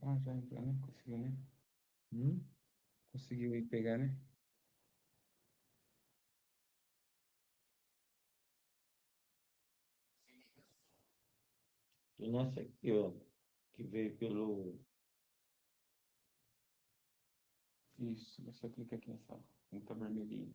Ah, já entrou, né? Conseguiu, né? Hum? Conseguiu aí pegar, né? E nessa aqui, ó, que veio pelo. Isso, você clica aqui nessa ponta vermelhinha.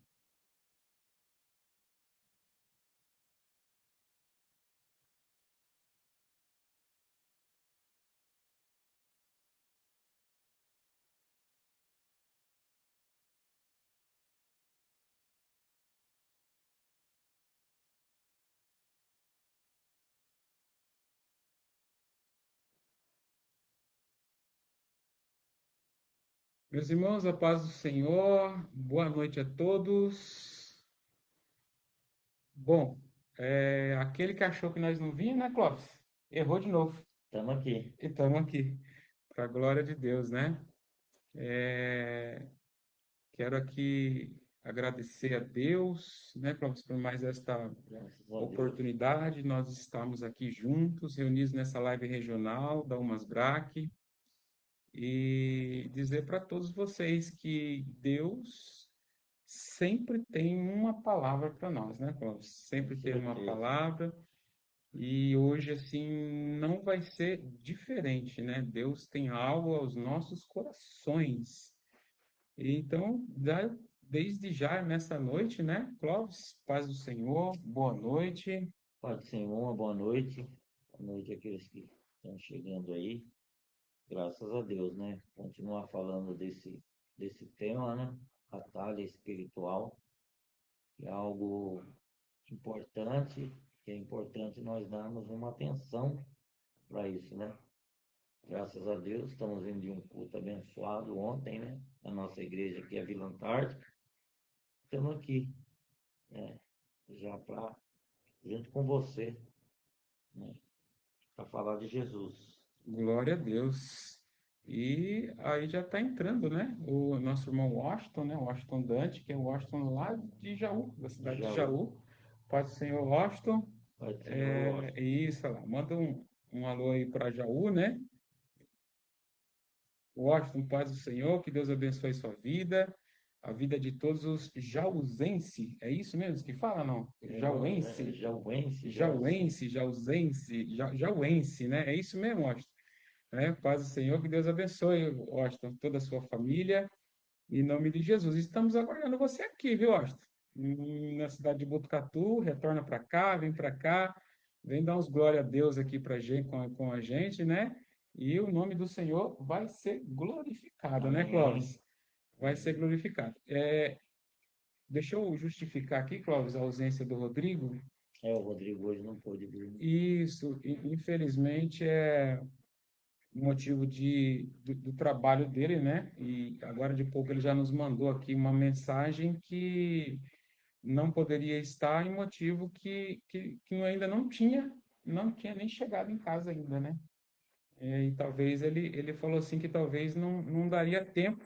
Meus irmãos, a paz do Senhor, boa noite a todos. Bom, aquele que achou que nós não vínhamos, né, Clóvis? Errou de novo. Estamos aqui. E estamos aqui, para a glória de Deus, né? É, Quero aqui agradecer a Deus, né, Clóvis, por mais esta Graças a Deus. oportunidade. Nós estamos aqui juntos, reunidos nessa live regional da Umas Braque, e dizer para todos vocês que Deus sempre tem uma palavra para nós, né, Clóvis? Com Sempre tem uma certeza. palavra. E hoje, assim, não vai ser diferente, né? Deus tem algo aos nossos corações. Então, desde já, nessa noite, né? Clóvis, paz do Senhor, boa noite. Pai do Senhor, uma boa noite. Boa noite àqueles que estão chegando aí. Graças a Deus, né? Continuar falando desse tema, né? Batalha espiritual, que é algo importante, que é importante nós darmos uma atenção para isso, né? Graças a Deus, estamos vindo de um culto abençoado ontem, né? A nossa igreja aqui é Vila Antártica. Estamos aqui, né? Já para, junto com você, né? Para falar de Jesus. Glória a Deus. E aí já está entrando, né? O nosso irmão Washington, né? Washington Dante, que é o Washington lá de Jaú, da cidade de Jaú. Jaú. Paz do Senhor, Washington. Pai do Senhor, Washington. Isso lá. Manda um alô aí para Jaú, né? Washington, paz do Senhor, que Deus abençoe sua vida, a vida de todos os jauzense, é isso mesmo que fala, não? Jauense, Jauense, Jauense. jauense, jauzense, jauense, né? É isso mesmo, Washington. Paz do Senhor, que Deus abençoe, Washington, toda a sua família, em nome de Jesus. Estamos aguardando você aqui, viu, Washington? Na cidade de Botucatu, retorna para cá, vem para cá, vem dar uns glória a Deus aqui para gente, com a gente, né? E o nome do Senhor vai ser glorificado, né, Amém. Clóvis? Vai ser glorificado. Deixa eu justificar aqui, Clóvis, a ausência do Rodrigo. É, o Rodrigo hoje não pôde vir. Isso, infelizmente, é motivo do trabalho dele, né? E agora de pouco ele já nos mandou aqui uma mensagem que não poderia estar em motivo que ainda não tinha nem chegado em casa ainda, né? E talvez ele falou assim que talvez não daria tempo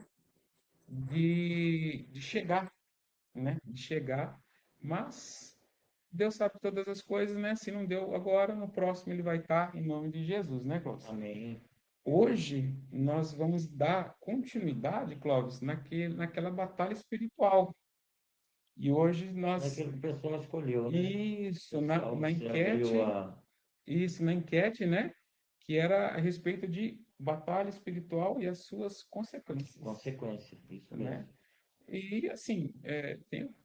de chegar, né? De chegar, mas Deus sabe todas as coisas, né? Se não deu agora, no próximo ele vai estar em nome de Jesus, né, Clóvis? Amém. Hoje nós vamos dar continuidade, Clóvis, naquela batalha espiritual. E hoje nós, Naquilo que o pessoal escolheu, né? isso, na, Pessoal, na você abriu enquete, a isso, na enquete, né? Que era a respeito de batalha espiritual e as suas consequências, consequência, isso mesmo. né? E assim,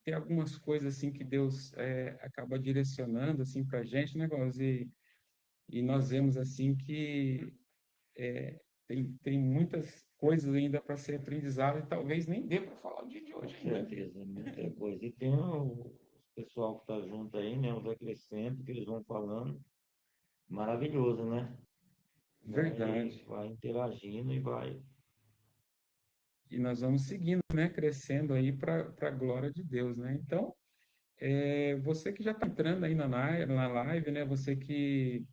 tem algumas coisas assim que Deus acaba direcionando assim para a gente, né, Clóvis? E nós vemos assim que tem muitas coisas ainda para ser aprendizado e talvez nem dê para falar o dia de Com hoje ainda, né? certeza, muita coisa. E tem o pessoal que está junto aí, né? Os acrescentos que eles vão falando. Maravilhoso, né? Vai, Verdade. vai interagindo e vai. E nós vamos seguindo, né? Crescendo aí para a glória de Deus, né? Então, você que já está entrando aí na live, né? Você que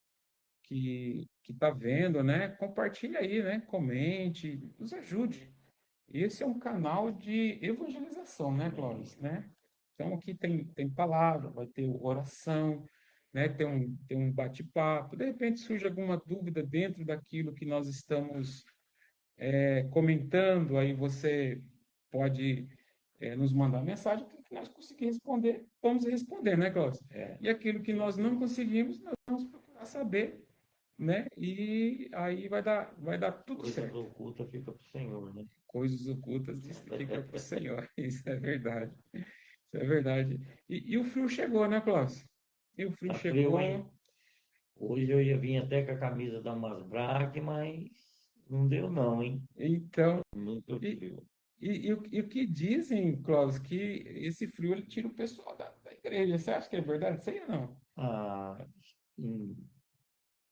está vendo, né? Compartilha aí, né? Comente, nos ajude. Esse é um canal de evangelização, né, Amém. Clóvis, né? Então aqui tem palavra, vai ter oração, né? Ter um bate-papo. De repente surge alguma dúvida dentro daquilo que nós estamos comentando, aí você pode nos mandar mensagem, aquilo que nós conseguimos responder, vamos responder, né, Cláudio? É, E aquilo que nós não conseguimos, nós vamos procurar saber, né? E aí vai dar tudo coisas certo. ocultas fica para o Senhor, né? Coisas ocultas diz que fica para o Senhor. Isso é verdade. Isso é verdade. E o frio chegou, né, Cláudio? E o frio Tá frio, chegou. hein? Hoje eu ia vir até com a camisa da Masbraque, mas não deu não, hein? Então, Muito e, frio. e o que dizem, Cláudio, que esse frio ele tira o pessoal da igreja. Você acha que é verdade? Sei ou não? Ah, hum,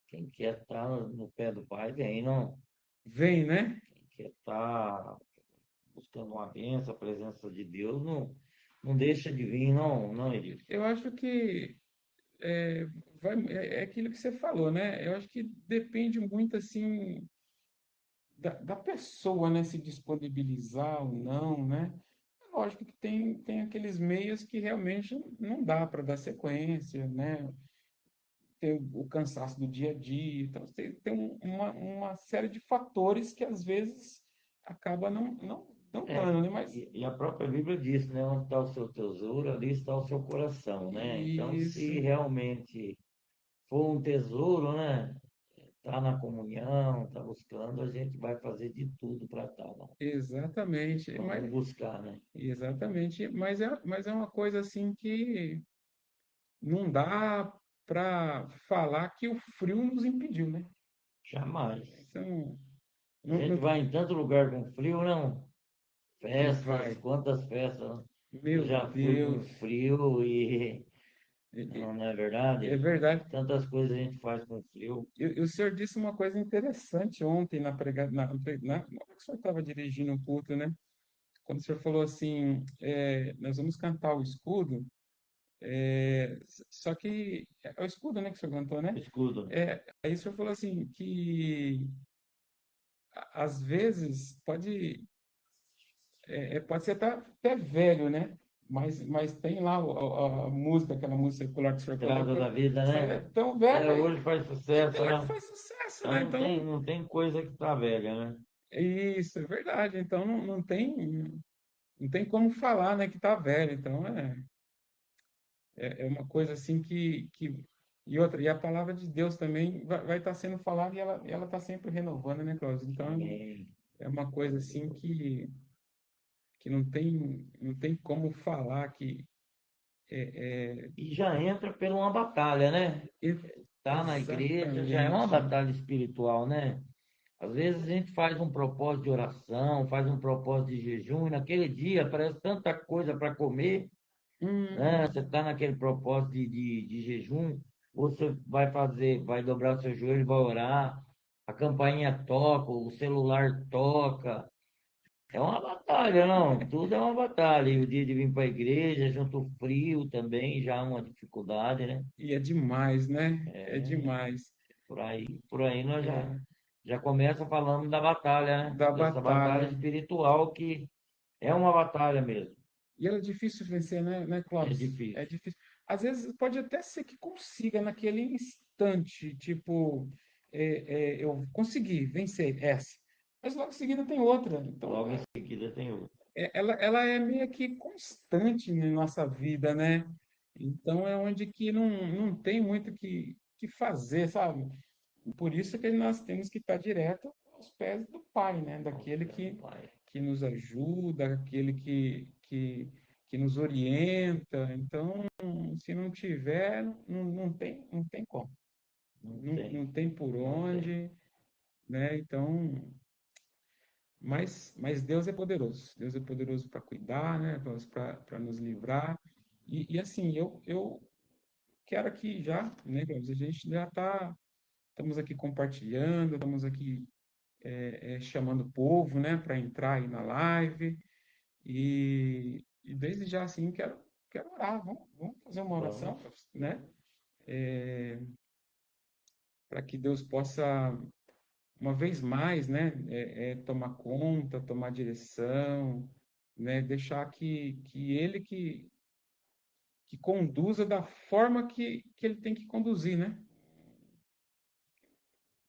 quem quer estar no pé do Pai, vem, não? Vem, né? Quem quer estar buscando uma bênção, a presença de Deus, não, não deixa de vir, não, não, Edilson. Eu acho que é, é aquilo que você falou, né? Eu acho que depende muito, assim, da pessoa, né? Se disponibilizar ou não, né? É lógico que tem aqueles meios que realmente não dá para dar sequência, né? Tem o cansaço do dia a dia. Então, tem uma série de fatores que às vezes acaba não É, dando, né? Mas e a própria Bíblia diz, né? Onde está o seu tesouro, ali está o seu coração, né? Então, isso, se realmente for um tesouro, né? Tá na comunhão, tá buscando, a gente vai fazer de tudo para estar, não. exatamente. Vamos buscar, né? Exatamente. Mas é uma coisa assim que não dá para falar que o frio nos impediu, né? Jamais. Então, A não, gente não vai em tanto lugar com frio, não? Festas, vai. quantas festas eu Meu já fui com Deus. frio e É, não, não é verdade? é verdade. Tantas coisas a gente faz com frio. E o senhor disse uma coisa interessante ontem na pregação, na hora que o senhor estava dirigindo o culto, né? Quando o senhor falou assim, nós vamos cantar o escudo, só que é o escudo, né, que o senhor cantou, né? Escudo. Aí o senhor falou assim que às vezes pode ser até velho, né? Mas tem lá a música, aquela música circular que o senhor Estrada colocou, da vida, mas é né? tão É, velho hoje faz e sucesso, até hoje né? faz sucesso, Então né? Então, não tem coisa que tá velha, né? isso é verdade. Então não tem como falar, né, que tá velho. Então é uma coisa assim e outra, e a palavra de Deus também vai estar sendo falada e ela está sempre renovando, né, Cláudio? Então Amém. é uma coisa assim que não tem como falar que E já entra por uma batalha, né? e- Tá na igreja já é uma exatamente, batalha espiritual, né? Às vezes a gente faz um propósito de oração, faz um propósito de jejum, e naquele dia aparece tanta coisa para comer, né? hum, Você está naquele propósito de jejum, você vai fazer, vai dobrar o seu joelho, vai orar, a campainha toca, o celular toca. É uma batalha, não? Tudo é uma batalha. E o dia de vir para a igreja, junto o frio também, já é uma dificuldade, né? e é demais, né? É É, demais. por aí nós É, já começa falando da batalha, né? da Dessa batalha batalha. espiritual que é uma batalha mesmo. E ela é difícil vencer, né, É Clóvis? É difícil. difícil. Às vezes pode até ser que consiga naquele instante, tipo, eu consegui vencer essa, mas logo em seguida tem outra. Então, Logo em seguida tem outro. ela é meio que constante na nossa vida, né? Então é onde que não tem muito que fazer, sabe? Por isso que nós temos que estar direto aos pés do Pai, né? Aos Daquele pés do Pai. que nos ajuda, aquele que nos orienta. Então, se não tiver, não tem como. Não tem, Não tem por não tem. onde, né? Então, mas Deus é poderoso. Deus é poderoso para cuidar, né? Para nos livrar. E assim, eu quero aqui já, né, Cláudio? A gente já estamos aqui compartilhando, estamos aqui chamando o povo, né, para entrar aí na live. E desde já, assim, quero orar. Vamos fazer uma Vamos, oração, né, para que Deus possa, uma vez mais, né, tomar conta, tomar direção, né, deixar que Ele que conduza da forma que ele tem que conduzir, né?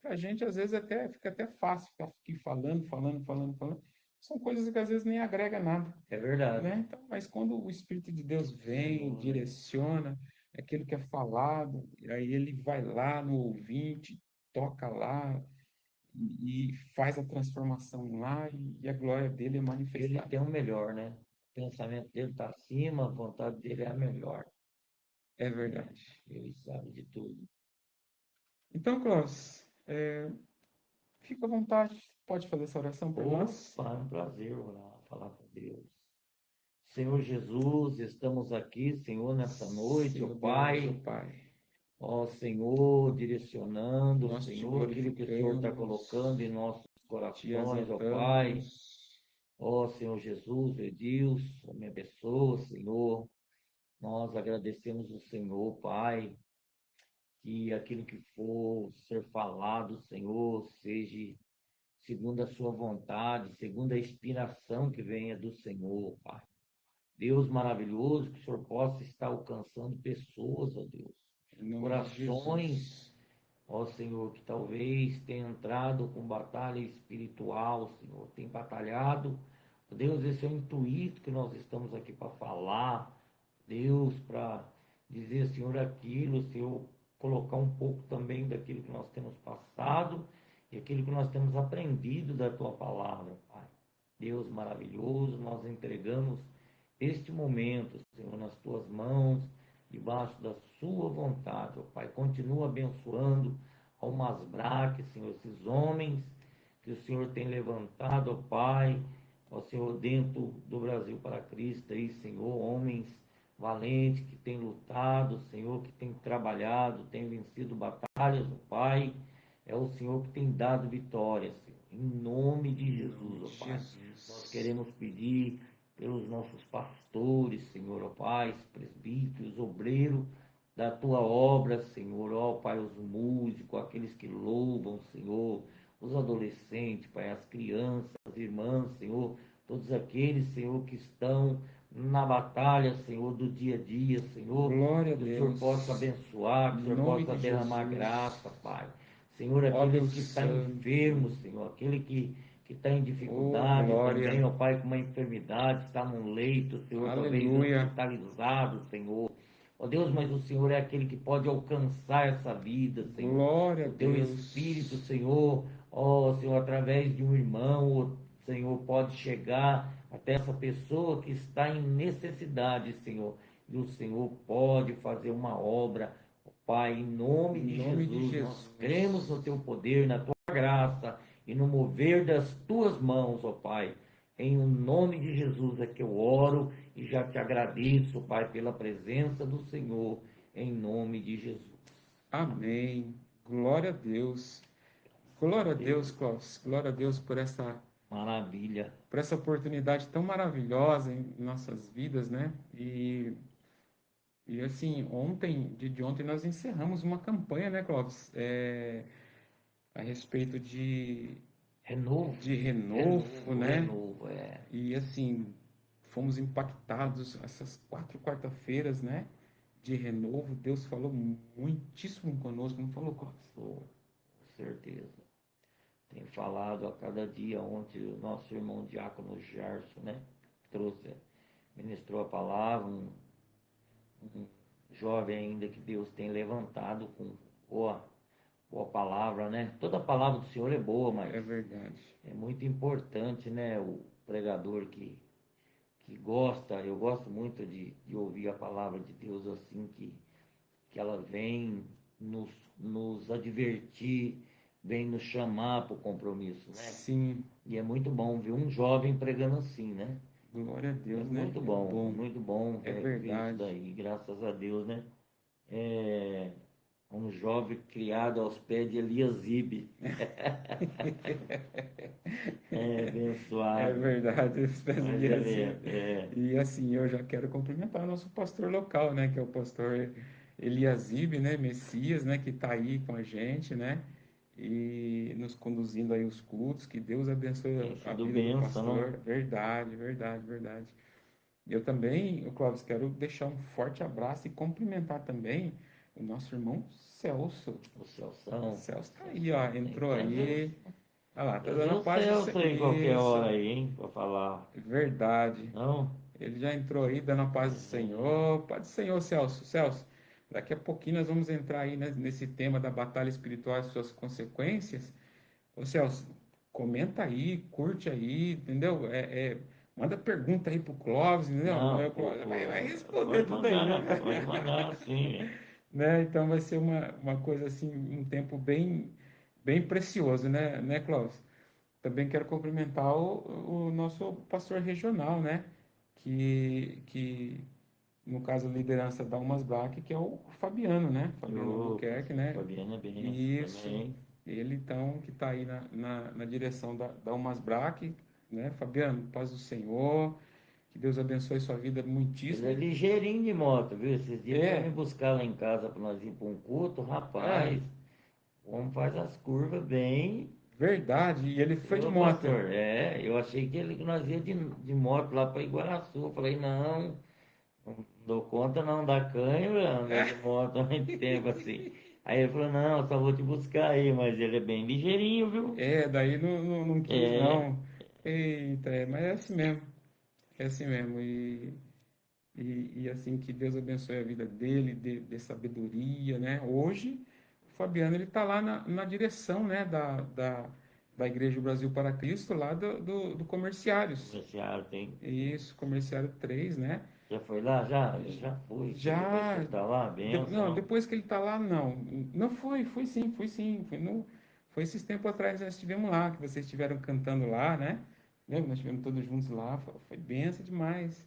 A gente, às vezes, até fica até fácil ficar aqui falando, falando, falando, falando. São coisas que às vezes nem agrega nada, É verdade. né? Então, mas quando o Espírito de Deus vem, Senhor, né? direciona aquilo que é falado, e aí ele vai lá no ouvinte, toca lá e faz a transformação lá e a glória dele é Ele manifestada. tem o melhor, né? O pensamento dele está acima, a vontade dele é a melhor, É né? verdade. Ele sabe de tudo. Então, Klaus, fica à vontade, pode fazer essa oração por nós? Opa, é um prazer orar, falar com Deus. Senhor Jesus, estamos aqui, Senhor, nessa noite, ó Senhor Deus, ó Pai. Pai, Ó Senhor, direcionando, nós te Senhor, aquilo que o Senhor está colocando glorificamos, em nossos te corações, ó Pai. exaltamos. Ó Senhor Jesus, Edilson, me abençoa, Senhor. Nós agradecemos o Senhor, Pai, que aquilo que for ser falado, Senhor, seja segundo a sua vontade, segundo a inspiração que venha do Senhor, Pai. Deus maravilhoso, que o Senhor possa estar alcançando pessoas, ó Deus, Em nome de corações, Jesus. ó Senhor, que talvez tenha entrado com batalha espiritual, Senhor, tem batalhado. Deus, esse é o intuito que nós estamos aqui para falar, Deus, para dizer, Senhor, aquilo, Senhor, colocar um pouco também daquilo que nós temos passado e aquilo que nós temos aprendido da Tua palavra, Pai. Deus maravilhoso, nós entregamos este momento, Senhor, nas Tuas mãos, debaixo da Sua vontade, ó Pai. Continua abençoando ao Masbraque, Senhor, esses homens que o Senhor tem levantado, ó Pai, ó Senhor, dentro do Brasil para Cristo, aí, Senhor, homens valentes que têm lutado, Senhor, que têm trabalhado, têm vencido batalhas, ó Pai. É o Senhor que tem dado vitórias, Senhor. Em nome de Em nome Jesus, ó de Pai. Nós Jesus. queremos pedir pelos nossos pastores, Senhor, ó Pai, presbíteros, obreiros da tua obra, Senhor, ó Pai, os músicos, aqueles que louvam, Senhor, os adolescentes, Pai, as crianças, as irmãs, Senhor, todos aqueles, Senhor, que estão na batalha, Senhor, do dia a dia, Senhor, Glória a que o Senhor possa Deus. abençoar, que Em o Senhor nome possa de derramar Jesus. graça, Pai. Senhor, Ó aqueles Deus que estão Santo. enfermos, Senhor, aquele que está em Oh, dificuldade também, glória. ó Pai, com uma enfermidade, está num leito, Senhor, talvez Aleluia. hospitalizado, Senhor. Ó Deus, mas o Senhor é aquele que pode alcançar essa vida, Senhor. Glória a O teu Espírito, Deus. Senhor, ó Senhor, através de um irmão, ó, Senhor, pode chegar até essa pessoa que está em necessidade, Senhor. E o Senhor pode fazer uma obra, ó Pai, em nome Em de nome de Jesus. Nós cremos no Jesus. teu poder, na tua graça e no mover das tuas mãos, ó Pai. Em o nome de Jesus é que eu oro e já te agradeço, Pai, pela presença do Senhor, em nome de Jesus. Amém. Glória a Deus. Glória a Deus, Deus, Klaus. Glória a Deus maravilha. por essa oportunidade tão maravilhosa em nossas vidas, né? E assim, dia de ontem, nós encerramos uma campanha, né, Clóvis? A respeito Renovo, de renovo, renovo, né? renovo, é. E assim, fomos impactados essas 4 quarta-feiras, né? De renovo. Deus falou muitíssimo conosco, não falou, Clóvis? Com certeza. Tem falado a cada dia. Ontem o nosso irmão diácono Gerson, né? Trouxe, ministrou a palavra, um jovem ainda que Deus tem levantado com boa palavra, né? Toda a palavra do Senhor é boa, mas É verdade. é muito importante, né? O pregador que gosta, eu gosto muito de ouvir a palavra de Deus assim, que ela vem nos advertir, vem nos chamar para o compromisso, né? Sim, E é muito bom ver um jovem pregando assim, né? glória a Deus, né? É muito bom É ver isso verdade. daí, graças a Deus, né? É um jovem criado aos pés de Eliasibe, é É abençoado, verdade, os pés de mas Eliasibe. é E assim, eu já quero cumprimentar o nosso pastor local, né? Que é o pastor Eliasibe, né? Messias, né? Que está aí com a gente, né? E nos conduzindo aí os cultos. Que Deus abençoe tem a sido vida do bênção, né? pastor. Verdade, verdade, verdade. Eu também, Clóvis, quero deixar um forte abraço e cumprimentar também o nosso irmão Celso. O Celção. Celso tá aí, ó, Celção. Tem que entrou trazer, aí. Olha lá, tá trazer dando a o paz do Celso Senhor. aí qualquer hora Isso, aí, hein? Pra falar. verdade. Não? Ele já entrou aí dando a paz do É, Senhor. Paz do Senhor, Celso. Celso, daqui a pouquinho nós vamos entrar aí nesse tema da batalha espiritual e suas consequências. Ô Celso, comenta aí, curte aí, entendeu? Manda pergunta aí pro Clóvis, entendeu? não, Aí o Clóvis vai responder pode tudo aí, mandar, né? pode mandar sim. Né? Então vai ser uma coisa assim, um tempo bem precioso, né, Clóvis? Também quero cumprimentar o nosso pastor regional, né? Que no caso, a liderança da Almas Black, que é o Fabiano, né? Fabiano O Albuquerque, pastor né? Fabiano é benção Isso. também. Ele, então, que está aí na direção da Almas Black, né? Fabiano, paz do Senhor, que Deus abençoe sua vida Ele é muitíssimo. ligeirinho de moto, viu? Esses dias ele foi me É, buscar lá em casa para nós ir para um culto, ah, rapaz. O homem faz as curvas bem. verdade, e ele foi de Ô moto. pastor, eu achei que nós ia de moto lá para Iguaraçu. Eu falei, não, não dou conta não, dá cãibra andar de moto há muito tempo assim. Aí ele falou, não, só vou te buscar aí, mas ele é bem ligeirinho, viu? Daí não quis, É, não. Eita, mas é assim mesmo. É assim mesmo. E assim, que Deus abençoe a vida dele, de sabedoria, né? Hoje, o Fabiano, ele está lá na direção, né, da Igreja Brasil para Cristo, lá do Comerciários. comerciário tem. Isso, Comerciário 3, né? Já foi lá? Já? Eu já fui. Depois que Já, ele tá lá, não, benção. depois que ele está lá, não. Não foi, fui sim. Foi esses tempos atrás que nós estivemos lá, que vocês estiveram cantando lá, né? Lembra? Nós estivemos todos juntos lá, foi benção demais,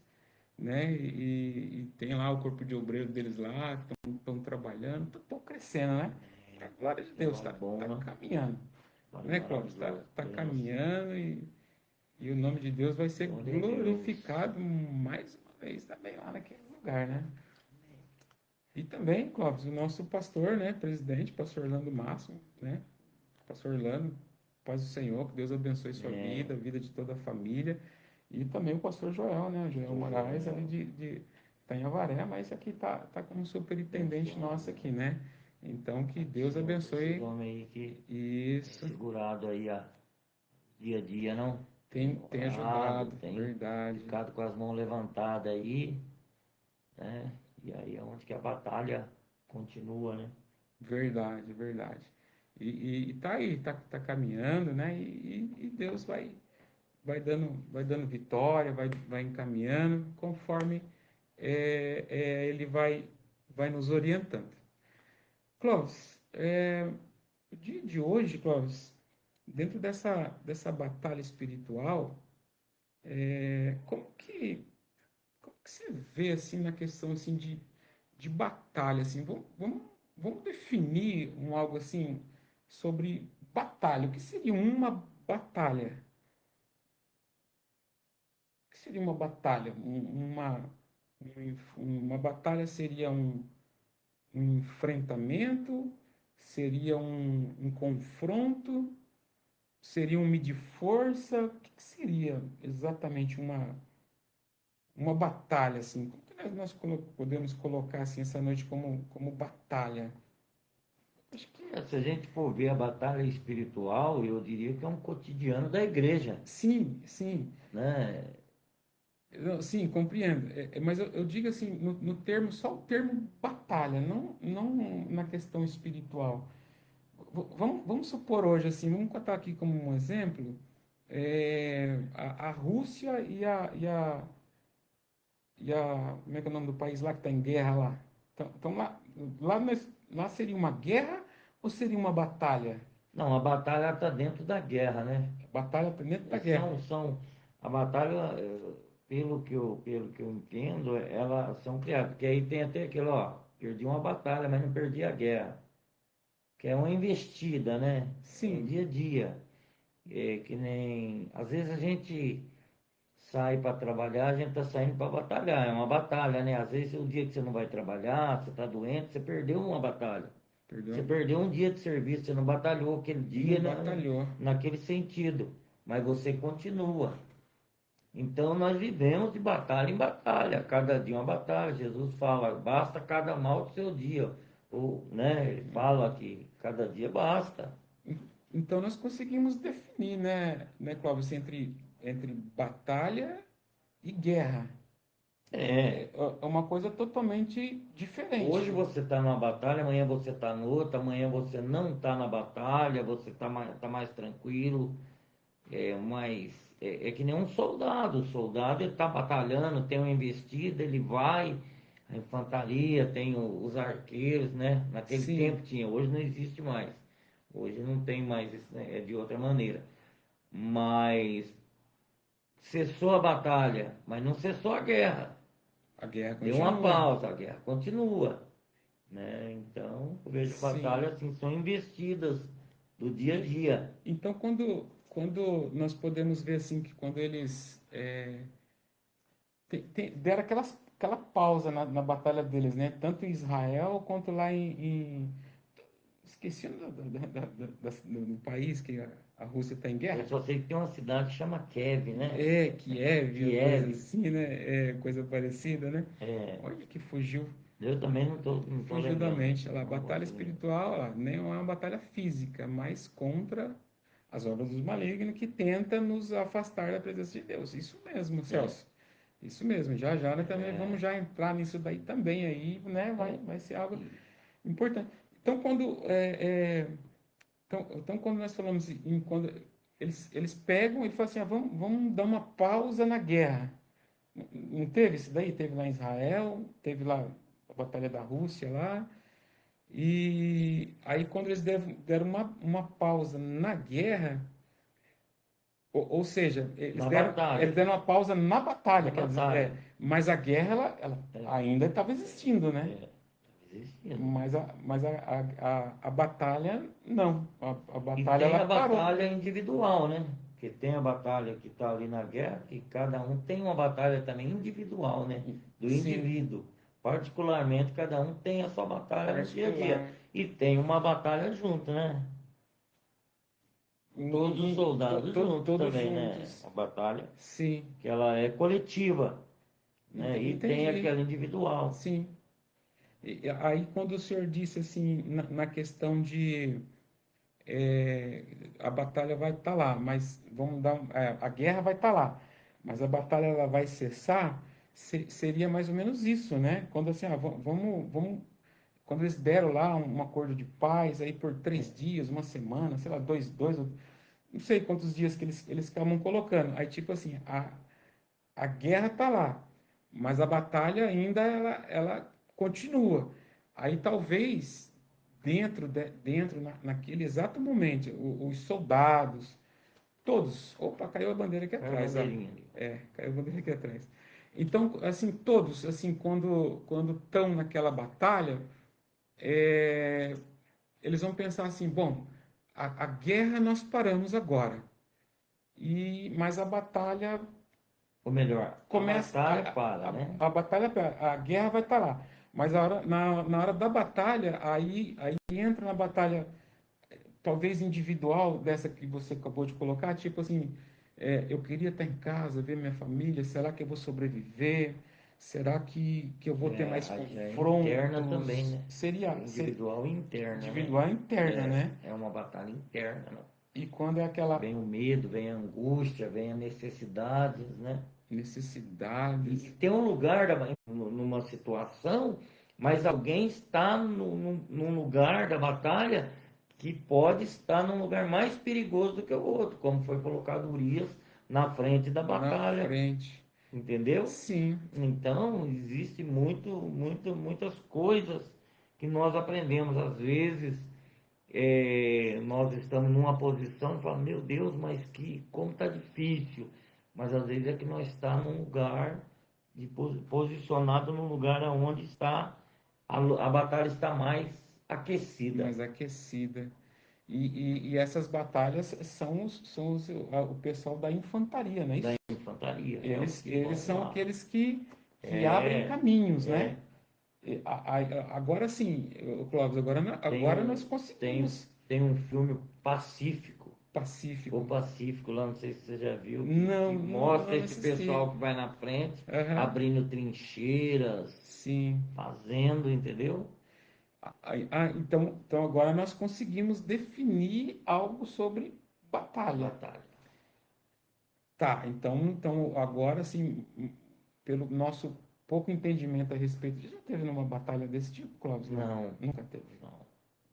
né? E tem lá o corpo de obreiro deles lá, que estão trabalhando, estão crescendo, né? Pra glória de Deus, Trabalho tá bom, né? caminhando, Trabalho né, Clóvis? Tá, maravilhoso. tá Benção. caminhando e o nome de Deus vai ser Glória a Deus. glorificado mais uma vez também lá naquele lugar, né? E também, Clóvis, o nosso pastor, né, presidente, pastor Orlando Máximo, né? Pastor Orlando, paz do Senhor, que Deus abençoe sua É, vida, a vida de toda a família. E também o pastor Joel, né? Joel pastor Moraes, ali Joel. tá em Avaré, mas aqui tá como superintendente Benção. nosso aqui, né? Então, que Deus Senhor, pra esses abençoe homens aí que tem isso. segurado aí a dia a dia, não? Tem Tem orado, ajudado, tem verdade, ficado com as mãos levantadas aí, né? E aí é onde que a batalha continua, né? verdade. E tá aí, tá caminhando, né? E Deus vai dando vitória, vai encaminhando, conforme ele vai nos orientando. Clóvis, o dia de hoje, Clóvis, dentro dessa batalha espiritual, como que você vê assim na questão assim de batalha, assim, vamos definir algo assim sobre batalha. O que seria uma batalha? O que seria uma batalha? Uma batalha seria um enfrentamento, seria um confronto, seria um medir força. O que seria exatamente uma batalha, assim? Como que nós podemos colocar assim essa noite como batalha? Acho que se a gente for ver a batalha espiritual, eu diria que é um cotidiano da igreja, Sim, sim. né? Sim, compreendo. Mas eu digo assim, no termo, só o termo batalha, não na questão espiritual. Vamos supor hoje, assim, vamos contar aqui como um exemplo, a Rússia como é que é o nome do país lá que está em guerra lá? Então lá seria uma guerra ou seria uma batalha? Não, a batalha está dentro da guerra, né? A batalha está dentro da É, guerra. a batalha, pelo que eu entendo, elas são criadas, porque aí tem até aquilo, ó, perdi uma batalha, mas não perdi a guerra, que é uma investida, né? É um Sim, dia a dia, é que nem, às vezes a gente sai para trabalhar, a gente está saindo para batalhar, é uma batalha, né? Às vezes o dia que você não vai trabalhar, você está doente, você perdeu uma batalha. Você perdão. perdeu um dia de serviço, você não batalhou aquele dia Não batalhou. naquele sentido, mas você continua. Então nós vivemos de batalha em batalha, cada dia uma batalha. Jesus fala, basta cada mal do seu dia. Ou, né, ele fala que cada dia basta. Então nós conseguimos definir, né, Clóvis, entre batalha e guerra. É, É uma coisa totalmente hoje diferente. você está numa batalha, amanhã você está noutra, amanhã você não está na batalha, você tá mais tranquilo. É que nem um soldado. O soldado ele está batalhando, tem uma investida, ele vai, a infantaria, tem os arqueiros, né? Naquele Sim, tempo tinha, hoje não existe mais. Hoje não tem mais isso, né? É de outra maneira. Mas cessou a batalha, mas não cessou a guerra. a guerra Deu uma continua. pausa, a guerra continua, né? Então, eu vejo Sim. batalhas assim, são investidas do dia a E, dia. então, quando nós podemos ver assim que quando eles deram aquela pausa na batalha deles, né? Tanto em Israel quanto lá esqueci o nome do país que a Rússia está em Eu guerra. só sei que tem uma cidade que chama Kiev, né? É, Kiev, ou coisa Kiev. assim, né? É, coisa parecida, né? É, Olha que fugiu, eu também não tô fugiu da lembrando. mente. Lá, Não vou batalha te lembrar. espiritual, ó, nem é uma batalha física, mas contra as obras dos malignos que tenta nos afastar da presença de Deus. Isso mesmo, É, Celso. Isso mesmo. Já já, né, também vamos é, já entrar nisso daí também aí, né? Vai, é. vai ser algo E importante. Então, quando nós falamos quando eles pegam e falam assim, vamos dar uma pausa na guerra. Não teve isso daí? Teve lá em Israel, teve lá a Batalha da Rússia lá. E aí, quando eles deram uma pausa na guerra, ou seja, na eles batalha. deram uma pausa na Na batalha, quer dizer, batalha. mas a guerra ela É, ainda estava existindo, né? é, existindo. Mas a batalha, não. A E batalha, tem ela a parou. batalha individual, né? Que tem a batalha que está ali na guerra, que cada um tem uma batalha também individual, né? Do Sim, indivíduo. Particularmente, cada um tem a sua batalha no dia a dia. particular. E tem uma batalha junto, né? Todos os soldados juntos Todos também, né? juntos. A batalha, Sim, que ela é coletiva, né? E tem entendi. aquela individual. Sim. E aí, quando o senhor disse assim, na questão de a batalha vai estar lá, mas a guerra vai estar lá, mas a batalha ela vai cessar, seria mais ou menos isso, né? Quando assim, vamos, quando eles deram lá um acordo de paz aí por 3 dias, uma semana, sei lá, não sei quantos dias que eles acabam colocando. Aí tipo assim, a guerra está lá, mas a batalha ainda ela continua. Aí talvez dentro naquele exato momento, os soldados, todos, opa, caiu a bandeira aqui É a atrás, ó. bandeirinha ali. Caiu a bandeira aqui atrás. Então, assim, todos, assim, quando estão naquela batalha, é, eles vão pensar assim, bom, a guerra nós paramos agora, mas a batalha Ou melhor, a começa batalha para, né? a batalha, a guerra vai estar lá, mas na hora da batalha, aí entra na batalha, talvez individual, dessa que você acabou de colocar, tipo assim, eu queria estar em casa, ver minha família, será que eu vou sobreviver? Será que eu vou ter mais Aí já é interna também, confrontos? né? Seria Individual e interna, né? individual e interna, É, né? é uma batalha interna, né? E quando é aquela Vem o medo, vem a angústia, vem a necessidades, né? E necessidades, tem um lugar numa situação, mas alguém está num lugar da batalha que pode estar num lugar mais perigoso do que o outro, como foi colocado Urias na frente da na batalha, frente. entendeu? Sim, Então, existe muitas coisas que nós aprendemos. Às vezes, nós estamos numa posição e falamos, meu Deus, mas como está difícil. Mas às vezes é que nós estamos num lugar, posicionado num lugar onde a batalha está mais aquecida mais aquecida. E essas batalhas o pessoal da infantaria, não é da isso? infantaria. É os Eles, que eles vão são lá. aqueles que abrem É, caminhos, é. né? Agora sim, Clóvis, agora Tem nós um, tem, conseguimos. tem um filme Pacífico. Pacífico. O Pacífico lá, não sei se você já viu, Não, que não, mostra não esse assisti. pessoal que vai na frente, Aham. abrindo trincheiras, Sim. fazendo, entendeu? Então agora nós conseguimos definir algo sobre batalha. Batalha. Tá, então agora sim, pelo nosso pouco entendimento a respeito, já teve numa batalha desse tipo, Clóvis? Não, Não, nunca teve, não.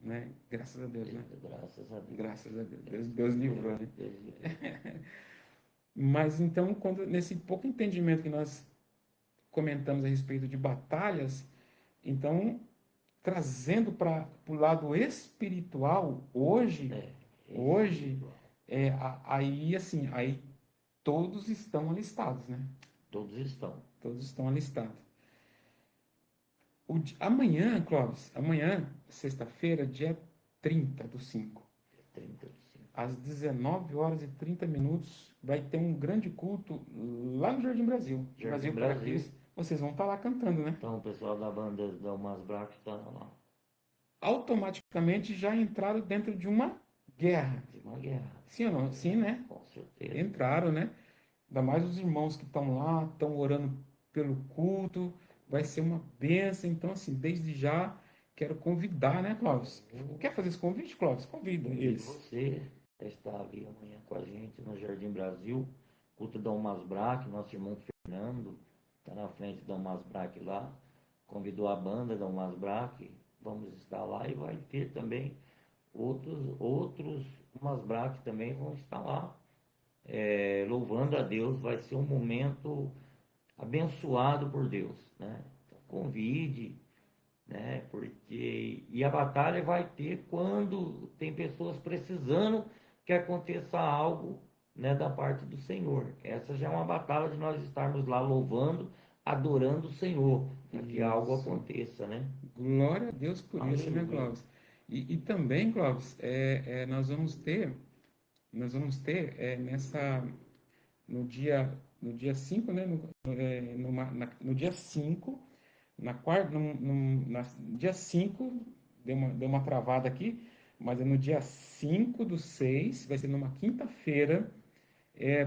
né? Graças a Deus, né? Graças a Deus. Graças a Deus. Deus livrou, né? Deus livrou. Mas então, quando nesse pouco entendimento que nós comentamos a respeito de batalhas, então trazendo para o lado espiritual, É, hoje espiritual. aí assim, aí todos estão alistados, né? Todos estão. Todos estão alistados. Amanhã, Clóvis, amanhã, sexta-feira, dia 30/5, 35. às 19h30, vai ter um grande culto lá no Jardim Brasil. Jardim Para Brasil. aqueles, vocês vão estar lá cantando, né? Então o pessoal da banda da Umas Bracas está lá. Automaticamente já entraram dentro de uma guerra. De uma guerra. Sim ou não? Sim, né? Com certeza. Entraram, né? Ainda mais os irmãos que estão lá, estão orando pelo culto, vai ser uma bênção. Então, assim, desde já quero convidar, né, Clóvis? Quer fazer esse convite, Clóvis? Convida Convido eles. você a estar ali amanhã com a gente no Jardim Brasil, culto da Umas Braque, nosso irmão Fernando está na frente da Umas Braque lá, convidou a banda da Umas Braque, vamos estar lá e vai ter também outros Umas Braque também vão estar lá, louvando a Deus, vai ser um momento abençoado por Deus, né? Então, convide, né? Porque e a batalha vai ter quando tem pessoas precisando que aconteça algo, né, da parte do Senhor. Essa já é uma batalha de nós estarmos lá louvando, adorando o Senhor, para que algo Isso. aconteça, né? Glória a Deus por isso, né, Aleluia. Clóvis? E também, Clóvis, nós vamos ter no dia 5, né, no dia 5, na quarta, dia 5 deu uma travada aqui, mas é no dia 5/6, vai ser numa quinta-feira,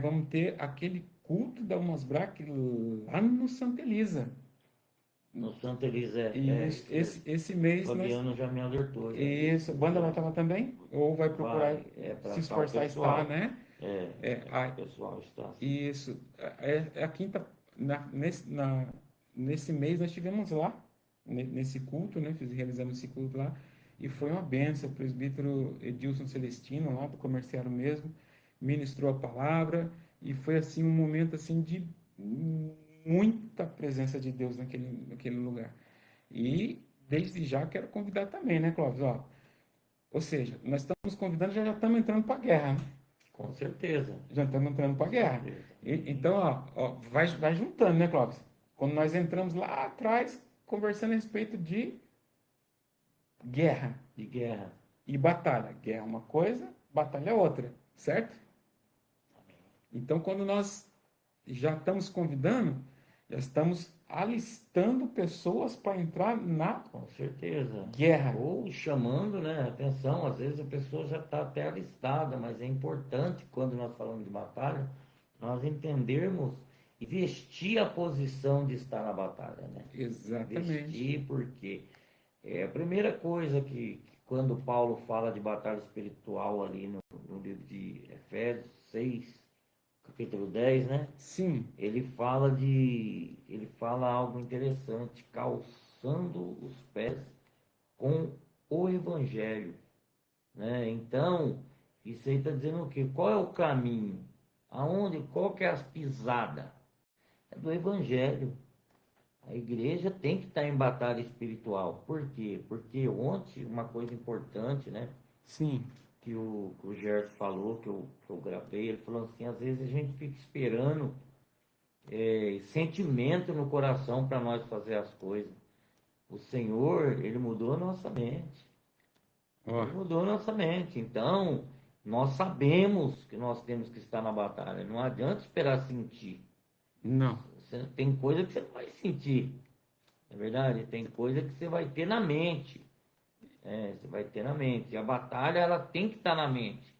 vamos ter aquele culto da Almas Braque lá no Santa Elisa. No Santa Elisa é E isso mesmo. esse O mês nós. Fabiano já me alertou já Isso, a disso. banda vai Já estar lá também? Ou vai procurar vai, é para se estar o esforçar a estar, pessoal. né? É, O pessoal está assim. isso. É a quinta. Nesse mês nós estivemos lá, nesse culto, né? Realizamos esse culto lá. E foi uma benção. O presbítero Edilson Celestino, lá do comerciário mesmo, ministrou a palavra. E foi assim um momento assim de muita presença de Deus naquele lugar. E desde já quero convidar também, né, Clóvis? Ó, ou seja, nós estamos convidando, já estamos entrando para a guerra, né? Com certeza. Já estamos entrando para a Com guerra. certeza. Então, vai juntando, né, Clóvis? Quando nós entramos lá atrás, conversando a respeito de guerra De guerra. e batalha. Guerra é uma coisa, batalha é outra, certo? Então, quando nós já estamos convidando, já estamos alistando pessoas para entrar na Com certeza. guerra. Ou chamando, né? Atenção, às vezes a pessoa já está até alistada, mas é importante, quando nós falamos de batalha, nós entendermos e vestir a posição de estar na batalha, né? Exatamente. Vestir, porque é a primeira coisa que quando Paulo fala de batalha espiritual ali no livro de Efésios 6, capítulo 10, né? Sim, Ele fala algo interessante, calçando os pés com o evangelho, né? Então, isso aí está dizendo o quê? Qual é o caminho? Qual que é as pisadas? É do evangelho. A igreja tem que estar em batalha espiritual. Por quê? Porque ontem, uma coisa importante, né? sim, Que o Gerson falou, que eu gravei, ele falou assim, às vezes a gente fica esperando sentimento no coração para nós fazer as coisas. O Senhor, Ele mudou a nossa mente. ó, Ele mudou a nossa mente. Então, nós sabemos que nós temos que estar na batalha. Não adianta esperar sentir. não, Tem coisa que você não vai sentir. É verdade? Tem coisa que você vai ter na mente. Você vai ter na mente. E a batalha, ela tem que estar na mente.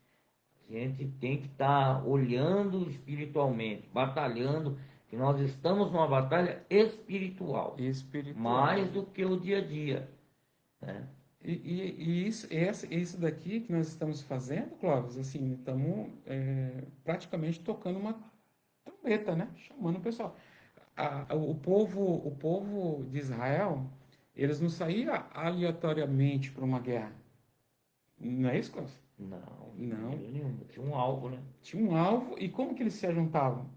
A gente tem que estar olhando espiritualmente, batalhando, que nós estamos numa batalha espiritual, Espiritual. mais do que o dia a dia, né? Isso daqui que nós estamos fazendo, Clóvis, assim, estamos praticamente tocando uma trombeta, né? Chamando o pessoal. O povo de Israel, eles não saíam aleatoriamente para uma guerra. Não é isso, Clóvis? Não, de Não. maneira nenhuma. Tinha um alvo, né? Tinha um alvo, e como que eles se juntavam?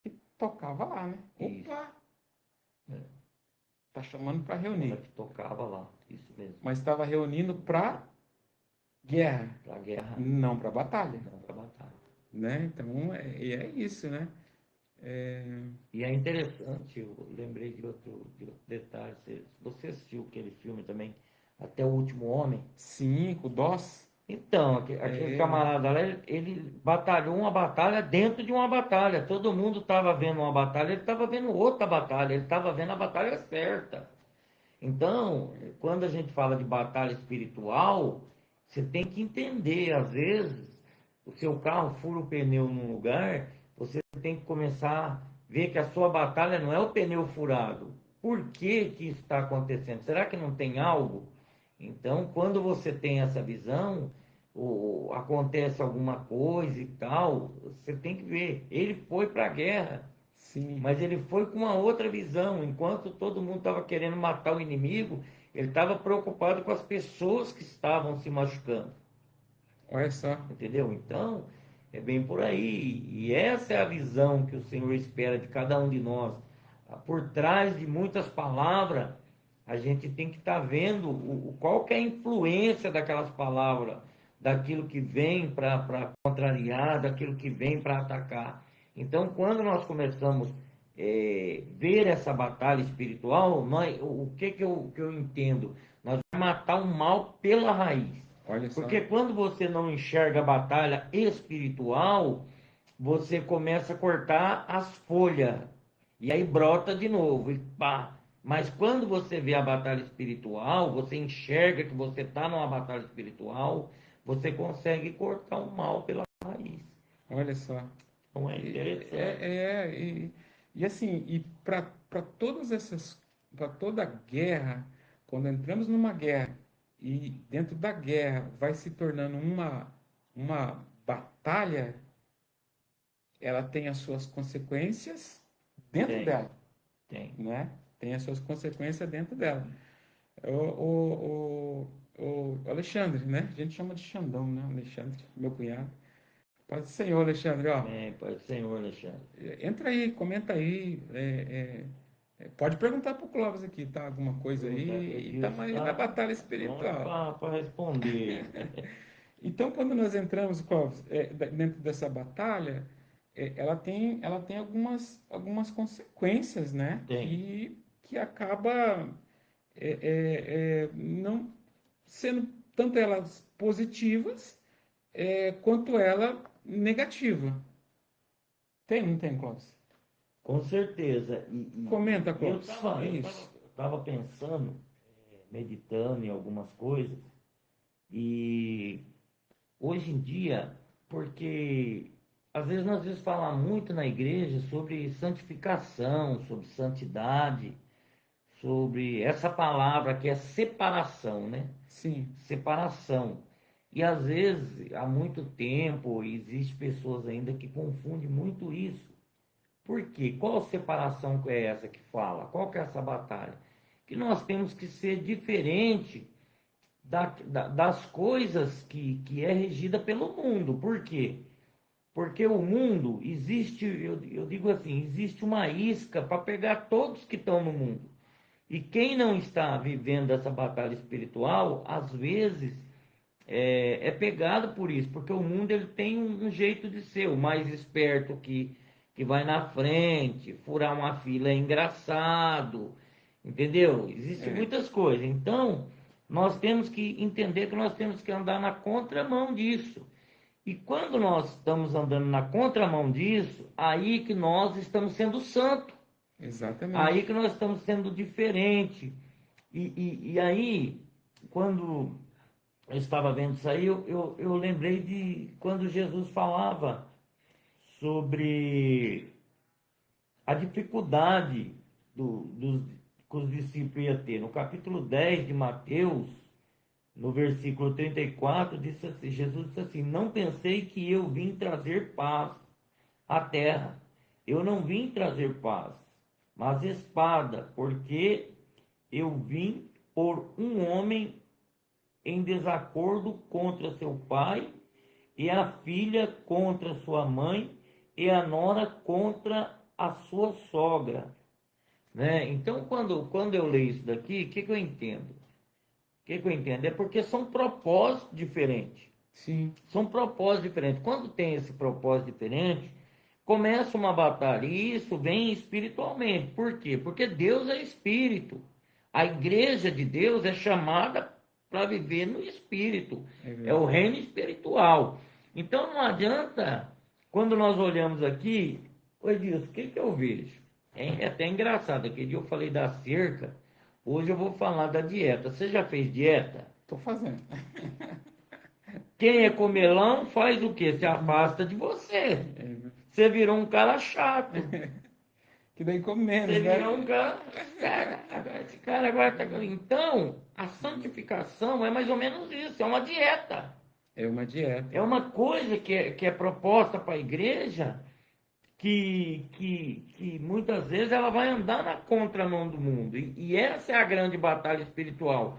E tocava lá, né? Isso. Opa, É. tá chamando para A hora reunir. que tocava lá, isso mesmo. Mas estava reunindo para guerra, Para guerra, não para batalha, não para batalha. né? Então, é isso, né? E é interessante, eu lembrei de outro detalhe. Você assistiu aquele filme também, Até o Último Homem? Sim, o DOS, Então, aquele camarada lá, ele batalhou uma batalha dentro de uma batalha. Todo mundo estava vendo uma batalha, ele estava vendo outra batalha, ele estava vendo a batalha certa. Então, quando a gente fala de batalha espiritual, você tem que entender, às vezes, o seu carro fura o pneu num lugar, você tem que começar a ver que a sua batalha não é o pneu furado. Por que que isso está acontecendo? Será que não tem algo? Então, quando você tem essa visão, ou acontece alguma coisa e tal, você tem que ver. Ele foi para a guerra, sim. mas ele foi com uma outra visão. Enquanto todo mundo estava querendo matar o inimigo, ele estava preocupado com as pessoas que estavam se machucando. Olha só. Entendeu? Então, é bem por aí. E essa é a visão que o Senhor espera de cada um de nós. Por trás de muitas palavras, a gente tem que estar vendo qual que é a influência daquelas palavras, daquilo que vem para contrariar, daquilo que vem para atacar. Então, quando nós começamos ver essa batalha espiritual, o que eu entendo? Nós vamos matar o mal pela raiz. Olha só. Porque quando você não enxerga a batalha espiritual, você começa a cortar as folhas. E aí brota de novo. E pá. Mas quando você vê a batalha espiritual, você enxerga que você está numa batalha espiritual, você consegue cortar o mal pela raiz. Olha só. Então é E, interessante. e assim, e para todas essas, para toda guerra, quando entramos numa guerra e dentro da guerra vai se tornando uma batalha, ela tem as suas consequências dentro Tem, dela, tem. né? Tem as suas consequências dentro dela. O Alexandre, né? A gente chama de Xandão, né? Alexandre, meu cunhado. Paz do Senhor, Alexandre, ó. Amém. Pai do Senhor, Alexandre. Entra aí, comenta aí. Pode perguntar para o Clóvis aqui, tá? Alguma coisa Perguntar para aí. E Deus, estamos aí na está batalha pronto espiritual. para responder. Então, quando nós entramos, Clóvis, dentro dessa batalha, ela tem algumas consequências, né? Tem. Que acaba não sendo tanto elas positivas, quanto ela negativa. Tem, não tem, Clóvis? Com certeza. Comenta, E eu Clóvis. estava eu tava, Isso. eu tava pensando, meditando em algumas coisas, e hoje em dia, porque às vezes fala muito na igreja sobre santificação, sobre santidade, sobre essa palavra que é separação, né? Sim. Separação. E às vezes, há muito tempo, existe pessoas ainda que confundem muito isso. Por quê? Qual separação que é essa que fala? Qual que é essa batalha? Que nós temos que ser diferente das coisas que é regida pelo mundo. Por quê? Porque o mundo existe, eu digo assim, existe uma isca para pegar todos que estão no mundo. E quem não está vivendo essa batalha espiritual, às vezes é pegado por isso, porque o mundo ele tem um jeito de ser, o mais esperto que vai na frente, furar uma fila é engraçado, entendeu? Existem É, muitas coisas. Então, nós temos que entender que nós temos que andar na contramão disso. E quando nós estamos andando na contramão disso, aí que nós estamos sendo santos, aí exatamente. que nós estamos sendo diferente. E aí, quando eu estava vendo isso aí, eu lembrei de quando Jesus falava sobre a dificuldade que os discípulos iam ter. No capítulo 10 de Mateus, no versículo 34, disse assim, Jesus disse assim: Não pensei que eu vim trazer paz à terra. Eu não vim trazer paz, mas espada, porque eu vim por um homem em desacordo contra seu pai, e a filha contra sua mãe, e a nora contra a sua sogra. Né? Então, quando eu leio isso daqui, o que, que eu entendo? O que, que eu entendo? É porque são propósitos diferentes. Sim, São propósitos diferentes. Quando tem esse propósito diferente, começa uma batalha. E isso vem espiritualmente. Por quê? Porque Deus é espírito. A igreja de Deus é chamada para viver no espírito. é É o verdade. reino espiritual. Então não adianta, quando nós olhamos aqui, oi Deus, o que, que eu vejo? É até engraçado. Aquele dia eu falei da cerca, hoje eu vou falar da dieta. Você já fez dieta? Tô fazendo. Quem é comelão faz o quê? Se afasta de você. É, Você virou um cara chato. que daí come Você menos, virou né? um cara. Esse cara agora tá. Então, a santificação é mais ou menos isso, é uma dieta. É uma É dieta. uma coisa que é proposta para a igreja que muitas vezes ela vai andar na contramão do mundo. E essa é a grande batalha espiritual.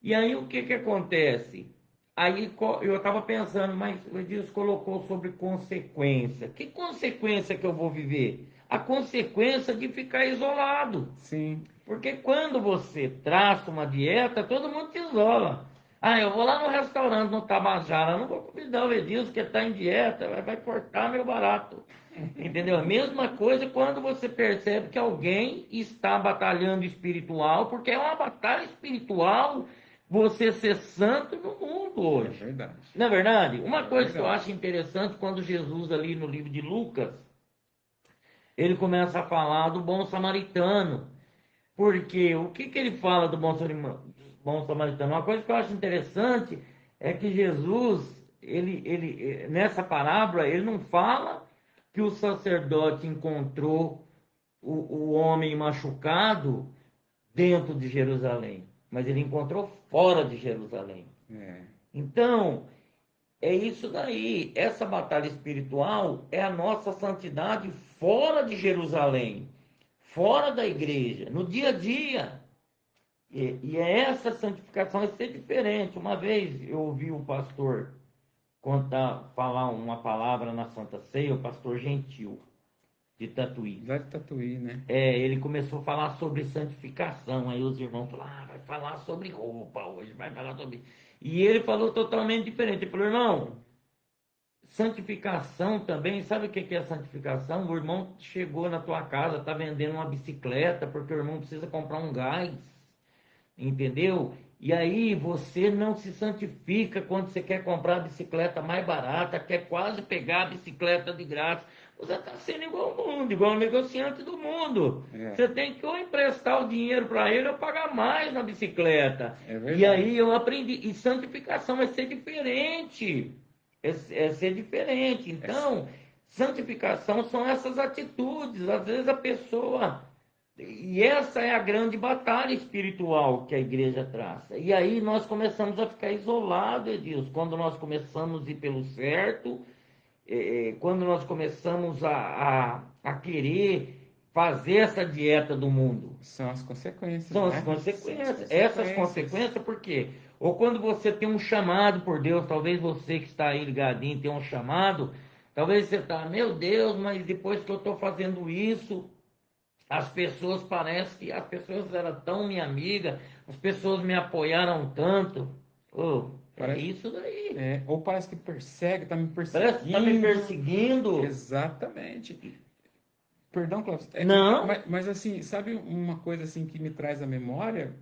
E aí o que, que acontece? Aí eu estava pensando, mas o Deus colocou sobre consequência. Que consequência que eu vou viver? A consequência de ficar isolado. Sim, Porque quando você traça uma dieta, todo mundo te isola. Ah, eu vou lá no restaurante, no Tabajara, não vou convidar o Edilson que está em dieta, vai cortar meu barato. Entendeu? A mesma coisa quando você percebe que alguém está batalhando espiritual, porque é uma batalha espiritual você ser santo no mundo é hoje. verdade. Não é verdade? Uma É coisa que eu verdade. acho interessante quando Jesus, ali no livro de Lucas, ele começa a falar do bom samaritano. Porque o que, que ele fala do bom samaritano? Uma coisa que eu acho interessante é que Jesus, nessa parábola, ele não fala que o sacerdote encontrou o homem machucado dentro de Jerusalém, mas ele encontrou fora de Jerusalém. É, Então, é isso daí. Essa batalha espiritual é a nossa santidade fora de Jerusalém, fora da igreja, no dia a dia. E essa santificação vai ser diferente. Uma vez eu ouvi o pastor falar uma palavra na Santa Ceia, o pastor Gentil, de Tatuí. lá de Tatuí, né? Ele começou a falar sobre santificação. Aí os irmãos falaram: vai falar sobre roupa hoje, vai falar sobre. E ele falou totalmente diferente. Ele falou: irmão, santificação também, sabe o que é santificação? O irmão chegou na tua casa, está vendendo uma bicicleta, porque o irmão precisa comprar um gás. Entendeu? E aí você não se santifica quando você quer comprar a bicicleta mais barata, quer quase pegar a bicicleta de graça. Você está sendo igual ao mundo, igual ao negociante do mundo. É, Você tem que ou emprestar o dinheiro para ele ou pagar mais na bicicleta. é E verdade. aí eu aprendi. E santificação é ser diferente. É ser diferente. É, Então, santificação são essas atitudes. Às vezes a pessoa e essa é a grande batalha espiritual que a igreja traça. E aí nós começamos a ficar isolados, Edilson, quando nós começamos a ir pelo certo, quando nós começamos a querer fazer essa dieta do mundo. são as consequências, São as né? São as consequências. Essas consequências. consequências, por quê? Ou quando você tem um chamado por Deus, talvez você que está aí ligadinho tem um chamado, talvez você está, meu Deus, mas depois que eu estou fazendo isso, as pessoas parece que as pessoas eram tão minha amiga, as pessoas me apoiaram tanto. Oh, é Parece, isso daí. ou parece que persegue, tá me Parece que está me perseguindo. perseguindo. Exatamente. Perdão, Cláudio. Não, Mas, assim, sabe uma coisa assim que me traz à memória?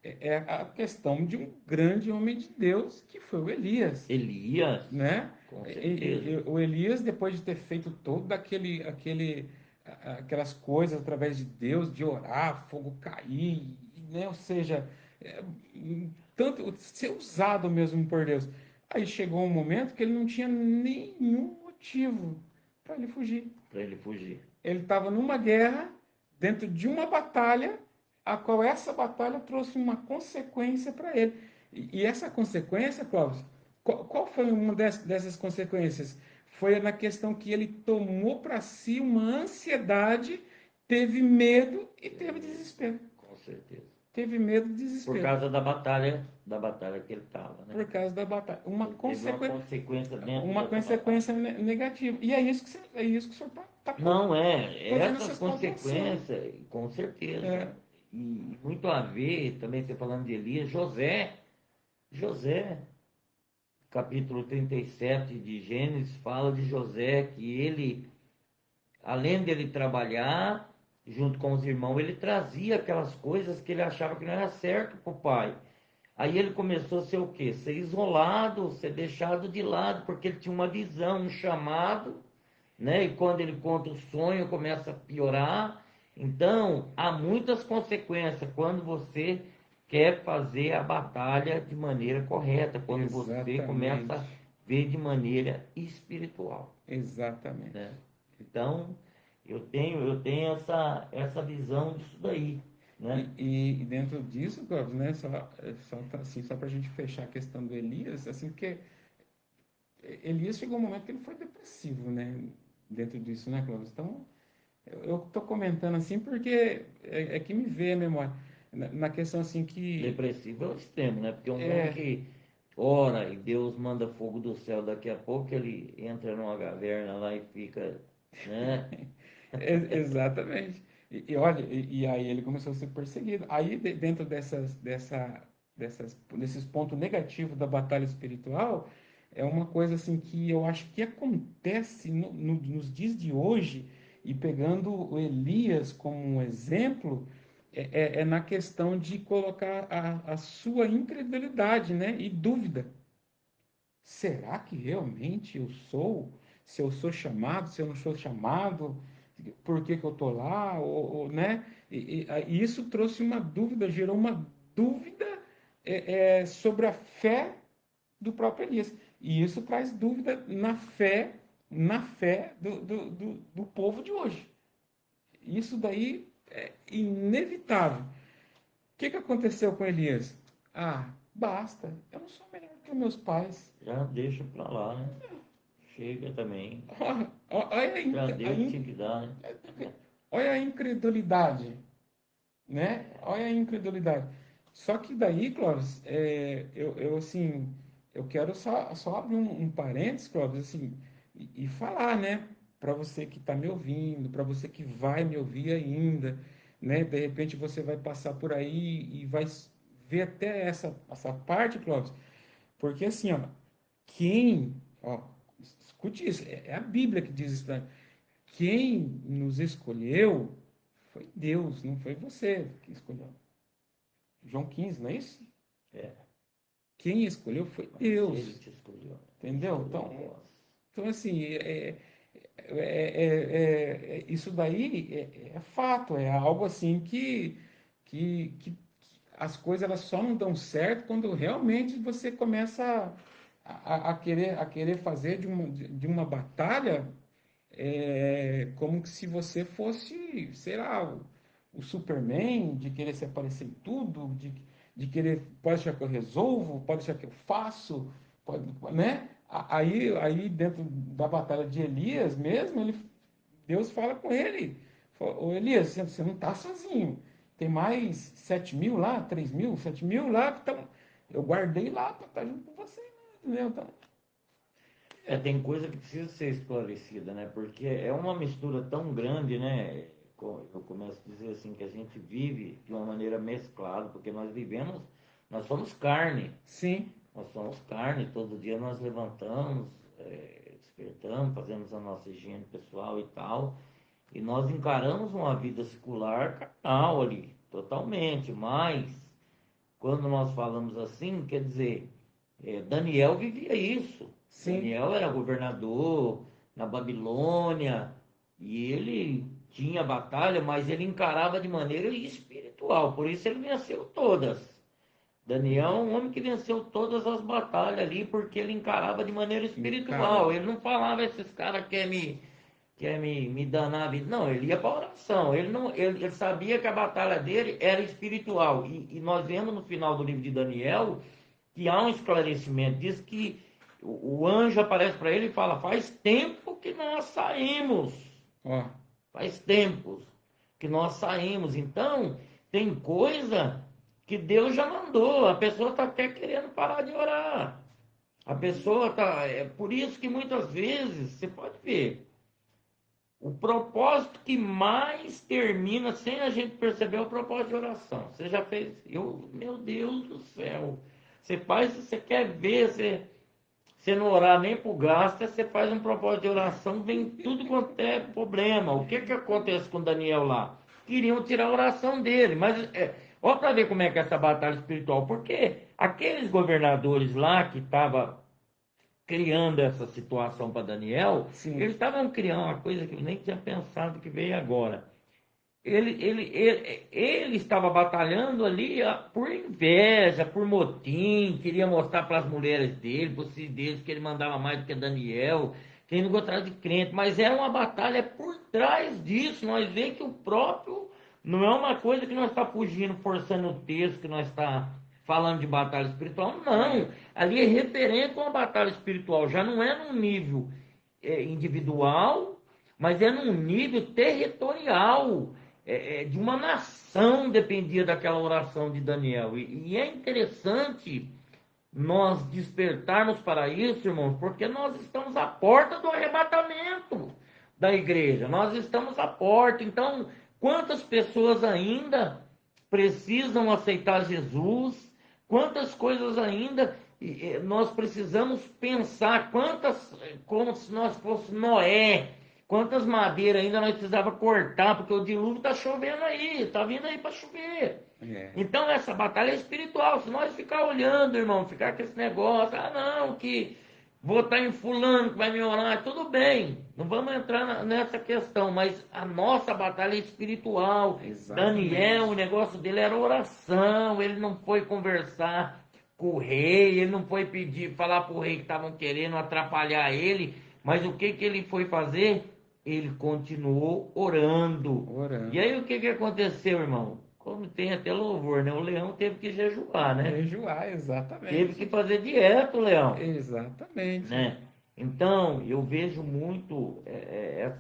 É a questão de um grande homem de Deus que foi o Elias, Elias, né? com certeza. O Elias, depois de ter feito todo aquelas coisas através de Deus, de orar, fogo cair, né? Ou seja, tanto ser usado mesmo por Deus. Aí chegou um momento que ele não tinha nenhum motivo para ele fugir. Para ele fugir. Ele estava numa guerra, dentro de uma batalha, a qual essa batalha trouxe uma consequência para ele. E essa consequência, Cláudio, qual foi uma dessas consequências? Foi na questão que ele tomou para si uma ansiedade, teve medo e teve desespero. Com certeza. Teve medo e Por desespero. causa da batalha que ele estava, né? Por causa da batalha. Ele teve Uma dessa batalha. consequência negativa. E é isso que o senhor está Não é, fazendo essas essas pontuações. consequências, com certeza. É, E muito a ver, também você falando de Elias, José, capítulo 37 de Gênesis, fala de José que ele, além dele trabalhar junto com os irmãos, ele trazia aquelas coisas que ele achava que não era certo para o pai. Aí ele começou a ser o quê? Ser isolado, ser deixado de lado, porque ele tinha uma visão, um chamado, né? E quando ele conta o sonho, começa a piorar. Então, há muitas consequências quando você quer fazer a batalha de maneira correta, quando você começa a exatamente. ver de maneira espiritual, Exatamente. né? Então, eu tenho essa visão disso daí, né? E dentro disso, Cláudio, né, assim, só para a gente fechar a questão do Elias, assim, porque Elias chegou um momento que ele foi depressivo, né, dentro disso, né, Cláudio? Então, eu estou comentando assim porque é que me veio a memória. Na questão assim que Depressivo é o extremo, né? Porque um homem é, que ora e Deus manda fogo do céu, daqui a pouco ele entra numa caverna lá e fica, né? exatamente. E olha, e aí ele começou a ser perseguido. Aí, dentro desses pontos negativos da batalha espiritual, é uma coisa assim que eu acho que acontece nos dias de hoje, e pegando o Elias como um exemplo, é na questão de colocar a sua incredulidade, né, e dúvida. Será que realmente eu sou? Se eu sou chamado, se eu não sou chamado, por que que eu estou lá? Né? E isso trouxe uma dúvida, gerou uma dúvida sobre a fé do próprio Elias. E isso traz dúvida na fé do povo de hoje. Isso daí é inevitável. O que que aconteceu com Elias? Ah, basta, eu não sou melhor que meus pais. Já deixa pra lá, né? Chega também. Olha Já deu o que tinha que dar, né? olha a incredulidade, né? Olha a incredulidade. Só que daí, Clóvis, assim, eu quero só abrir um parênteses, Clóvis, assim, e falar, né? Para você que está me ouvindo, para você que vai me ouvir ainda, né? De repente você vai passar por aí e vai ver até essa parte, Clóvis, porque assim, ó, escute isso, é a Bíblia que diz isso, né? Quem nos escolheu foi Deus, não foi você que escolheu. João 15, não é isso? É, Quem escolheu foi mas ele Deus, te escolheu. Ele entendeu? escolheu vós. Então assim, isso daí é fato, é algo assim que as coisas elas só não dão certo quando realmente você começa a querer fazer de uma batalha como que se você fosse, sei lá, o Superman, de querer se aparecer em tudo, de querer, pode achar que eu resolvo, pode achar que eu faço, pode, né? Aí dentro da batalha de Elias mesmo, Deus fala com ele, fala, ô Elias, você não está sozinho, tem mais 7.000 lá, 3.000, 7.000 lá, que eu guardei lá para estar junto com você, entendeu? Então, Tem coisa que precisa ser esclarecida, né? Porque é uma mistura tão grande, né? Eu começo a dizer assim que a gente vive de uma maneira mesclada, porque nós somos carne, sim, nós somos carne, todo dia nós levantamos, despertamos, fazemos a nossa higiene pessoal e tal, e nós encaramos uma vida secular carnal ali, totalmente, mas quando nós falamos assim, quer dizer, Daniel vivia isso. sim, Daniel era governador na Babilônia e ele tinha batalha, mas ele encarava de maneira espiritual, por isso ele venceu todas. Daniel é um homem que venceu todas as batalhas ali, porque ele encarava de maneira espiritual. Encarava. Ele não falava, esses caras quer me danar a vida. Não, ele ia para a oração. Ele, não, ele sabia que a batalha dele era espiritual. E nós vemos no final do livro de Daniel que há um esclarecimento. Diz que o anjo aparece para ele e fala: faz tempo que nós saímos. Ó, Faz tempos que nós saímos. Então, tem coisa que Deus já mandou. A pessoa está até querendo parar de orar. A pessoa está. É por isso que muitas vezes, você pode ver, o propósito que mais termina sem a gente perceber é o propósito de oração. Você já fez? Meu Deus do céu. Você faz, você quer ver, você não orar nem por gasto, você faz um propósito de oração, vem tudo quanto é problema. O que acontece com Daniel lá? Queriam tirar a oração dele, mas olha para ver como é que é essa batalha espiritual. Porque aqueles governadores lá que estavam criando essa situação para Daniel, eles sim. estavam criando uma coisa que eu nem tinha pensado que veio agora. Ele estava batalhando ali por inveja, por motim, queria mostrar para as mulheres dele, para os filhos deles, que ele mandava mais do que Daniel, que ele não gostava de crente, mas era uma batalha por trás disso. Nós vemos que o próprio, não é uma coisa que nós está fugindo, forçando o texto, que nós está falando de batalha espiritual, não. É, Ali é referente a uma batalha espiritual, já não é num nível individual, mas é num nível territorial, de uma nação dependia daquela oração de Daniel. E é interessante nós despertarmos para isso, irmãos, porque nós estamos à porta do arrebatamento da igreja. Nós estamos à porta. Então, quantas pessoas ainda precisam aceitar Jesus? Quantas coisas ainda nós precisamos pensar? Quantas, como se nós fosse Noé, quantas madeiras ainda nós precisava cortar, porque o dilúvio está chovendo aí, está vindo aí para chover. é. Então essa batalha é espiritual. Se nós ficar olhando, irmão, ficar com esse negócio, não, que votar em fulano que vai me orar, tudo bem, não vamos entrar nessa questão, mas a nossa batalha é espiritual. Daniel, o Exatamente. negócio dele era oração, ele não foi conversar com o rei, ele não foi pedir, falar para o rei que estavam querendo atrapalhar ele, mas o que ele foi fazer? Ele continuou orando. E Orando. aí o que aconteceu, irmão? Como tem até louvor, né? O leão teve que jejuar, né? Jejuar, Teve que exatamente. fazer dieta, o leão, Exatamente. né? Então, eu vejo muito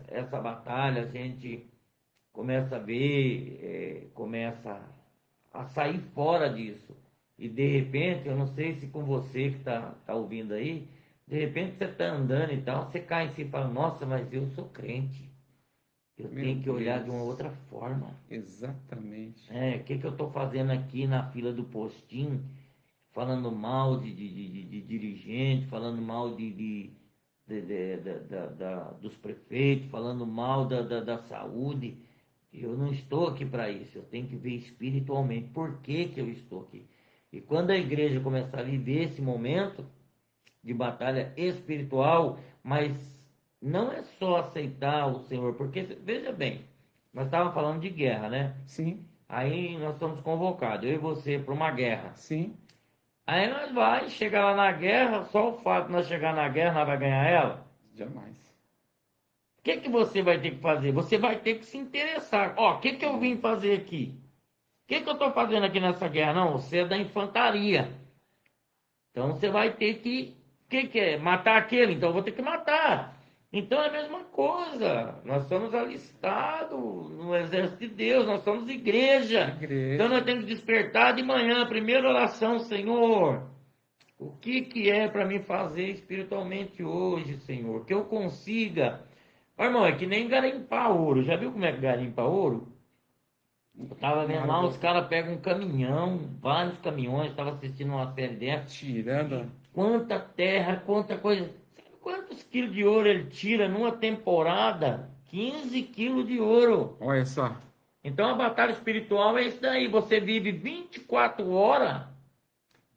essa batalha, a gente começa a ver, começa a sair fora disso. E de repente, eu não sei se com você que tá ouvindo aí, de repente você tá andando e tal, você cai em si e fala: nossa, mas eu sou crente, eu Meu tenho que olhar de uma Deus. outra forma. Exatamente. O que eu estou fazendo aqui na fila do postinho, falando mal de dirigente, falando mal dos prefeitos, falando mal da saúde. Eu não estou aqui para isso, eu tenho que ver espiritualmente por que eu estou aqui. E quando a igreja começar a viver esse momento de batalha espiritual, mas não é só aceitar o Senhor, porque veja bem, nós estávamos falando de guerra, né? Sim, Aí nós somos convocados, eu e você, para uma guerra. sim. Aí nós vai, chegar lá na guerra, só o fato de nós chegar na guerra, nós vai ganhar ela. Jamais. O que você vai ter que fazer? Você vai ter que se interessar. Ó, o que eu vim fazer aqui? O que eu estou fazendo aqui nessa guerra? Não, você é da infantaria. Então você vai ter que. O que é? Matar aquele? Então eu vou ter que matar. Então é a mesma coisa. Nós somos alistados no exército de Deus, nós somos igreja. Então nós Igreja. temos que despertar de manhã, primeira oração, Senhor. O que é para mim fazer espiritualmente hoje, Senhor? Que eu consiga. Ó, irmão, é que nem garimpar ouro. Já viu como é que garimpa ouro? Eu tava Na vendo hora lá, os do. caras pegam um caminhão, vários caminhões, estava assistindo uma série dessa. E Tirando. quanta terra, quanta coisa. Sabe quantos quilos de ouro ele tira numa temporada? 15 quilos de ouro. Olha só. Então a batalha espiritual é isso daí. Você vive 24 horas